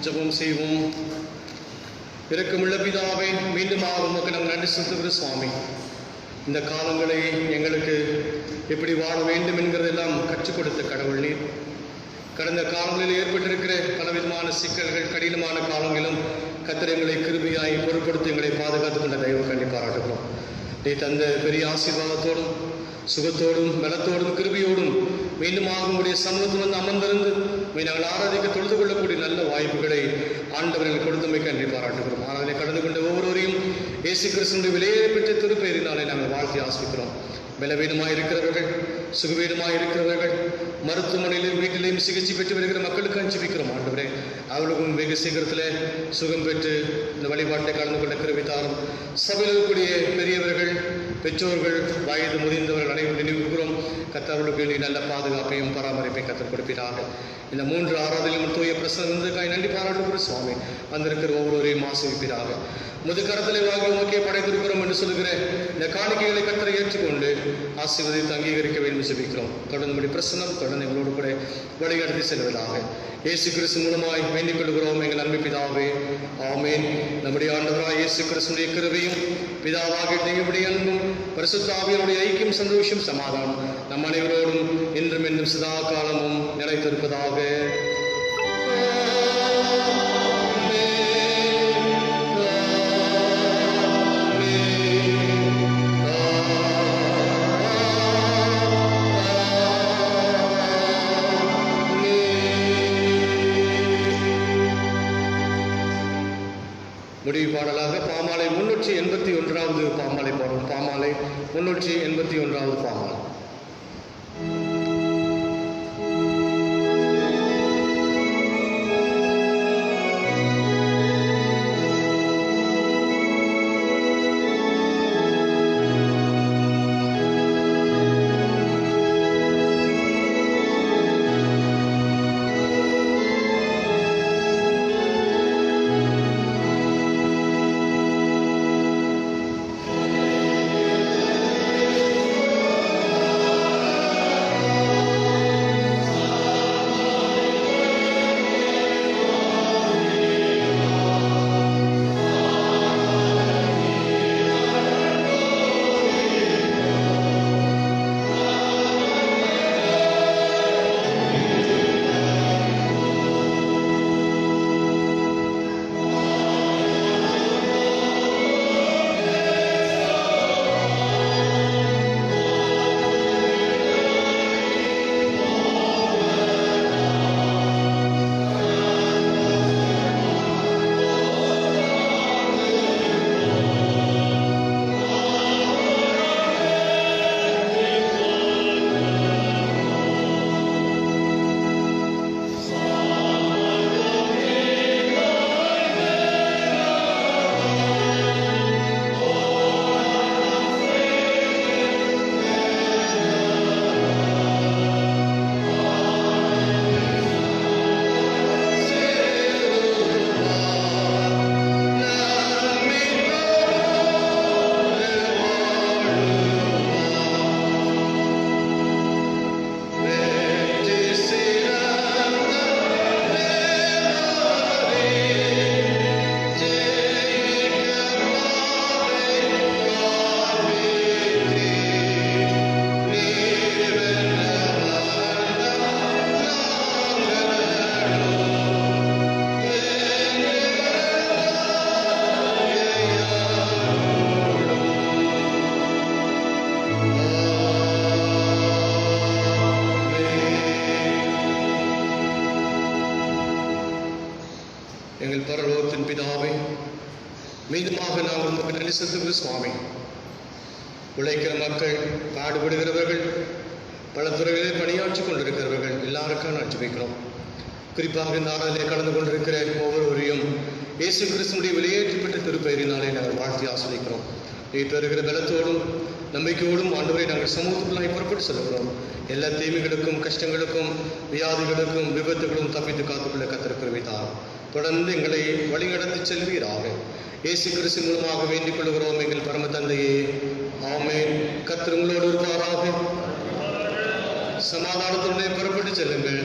ஜெபம் செய்வோம். இரக்கமுள்ள பிதாவே, மீண்டுமாக உமக்கு நாங்கள் நன்றி செலுத்துகிற சுவாமி. இந்த காலங்களை எங்களுக்கு எப்படி வாழ வேண்டும் என்கிறதெல்லாம் கற்றுக் கொடுத்த கடவுள் நீர். கடந்த காலங்களில் ஏற்பட்டிருக்கிற பலவிதமான சிக்கல்கள், கடினமான காலங்களும் கர்த்தர் எங்களை கிருபையாய் பொருட்படுத்தி எங்களை பாதுகாத்துக் கொண்ட தெய்வ கண்டி பாராட்டுகிறோம். நீ தந்த பெரிய ஆசீர்வாதத்தோடும் சுகத்தோடும் பலத்தோடும் கிருபையோடும் மீண்டுமாக உங்களுடைய சமூகத்தில் வந்து அமர்ந்திருந்து நாங்கள் ஆராதிக்க தொழுது கொள்ளக்கூடிய நல்ல வாய்ப்புகளை ஆண்டவர்கள் கொடுத்தமைக்கு நன்றி பாராட்டுகிறோம். ஆராதனை கடந்து கொண்ட ஒவ்வொருவரையும் இயேசு கிறிஸ்துவின் விலையை பெற்ற திருப்பெயரினாலே நாங்கள் வாழ்த்தி ஆசிக்கிறோம். பலவீனமாக இருக்கிறவர்கள், சுகவீனமாக இருக்கிறவர்கள், மருத்துவமனையிலும் வீட்டிலேயும் சிகிச்சை பெற்று வருகிற மக்களுக்கு அனுப்பிக்கிறோம். ஆண்டவரே, அவர்களுக்கும் வெகு சீக்கிரத்தில் சுகம் பெற்று இந்த வழிபாட்டை கலந்து கொண்ட கிருபைத்தாரும். சபையில் இருக்கக்கூடிய பெரியவர்கள், பெற்றோர்கள், வயது முதிர்ந்தவர்கள் அனைவரும் நினைவுகிறோம். கர்த்தர்களுக்கு நல்ல பாதுகாப்பையும் பராமரிப்பை கற்றுக் கொடுக்கிறார்கள். இந்த 3 ஆராதனையும் தூய பிரசனத்துக்காய் நன்றி பாராட்டுகிற சுவாமி. வந்திருக்கிற ஒவ்வொருவரையும் ஆசிரிப்பிறார்கள். முதுகரத்திலே வாங்கி உமக்கே படைத்திருக்கிறோம் என்று சொல்லுகிற இந்த காணிக்கைகளை கர்த்தரை ஏற்றுக்கொண்டு ஆசீர்வதித்து அங்கீகரிக்க வேண்டும் ஜெபிக்கிறோம். தொடர்ந்து பிரசனம் தொடர்ந்து எங்களோடு கூட வழிநடத்தி செல்வதாக இயேசு கிறிஸ்து மூலமாய் வேண்டிக் கொள்கிறோம் எங்கள் அன்பு பிதாவே, ஆமேன். நம்முடைய ஆண்டவராய் இயேசு கிறிஸ்துவின் கிருபையும் பிதாவாகிய தேவனுடைய அன்பும் பரிசுத்த ஆவியாருடைய ஐக்கியம், சந்தோஷம், சமாதானம் நம் அனைவரோடும் என்றும் என்றும் சதா காலமும் நிலைத்திருப்பதாக. முடிவு பாடலாக பாமாலை 381வது பாமாலை பாடும். பாமாலை 381வது பாமாலை. எங்கள் பரலோகத்தின் பிதாவே, மீண்டுமாக நாங்கள் உமக்கு நன்றி செலுத்துகிற சுவாமி. உழைக்கிற மக்கள், பாடுபடுகிறவர்கள், பல துறைகளில் பணியாற்றிக் கொண்டிருக்கிறவர்கள் எல்லாருக்கும் நான் ஜெபிக்கிறோம். குறிப்பாக இந்த ஆராதனையில் கலந்து கொண்டிருக்கிற ஒவ்வொருவரையும் இயேசு கிறிஸ்துவினுடைய வெளியேற்றப்பட்ட திருப்பெயரினாலே நாங்கள் வாழ்த்தி ஆசிரிக்கிறோம். நீ தருகிற பலத்தோடும் நம்பிக்கையோடும் ஆண்டவரை நாங்கள் சமூகத்துக்குள்ளாய் புறப்பட்டு செல்கிறோம். எல்லா தீமைகளுக்கும், கஷ்டங்களுக்கும், வியாதிகளுக்கும், விபத்துகளும் தப்பித்து காத்துக்கொள்ள கர்த்தர் தார். தொடர்ந்து எங்களை வழிநடத்தி செல்வீராக. இயேசு கிறிஸ்து மூலமாக வேண்டிக் கொள்கிறோம் எங்கள் பரம தந்தையே, ஆமென். கர்த்தர் உங்களோடு இருப்பாராக. சமாதானத்துடனே புறப்பட்டு செல்லுங்கள்.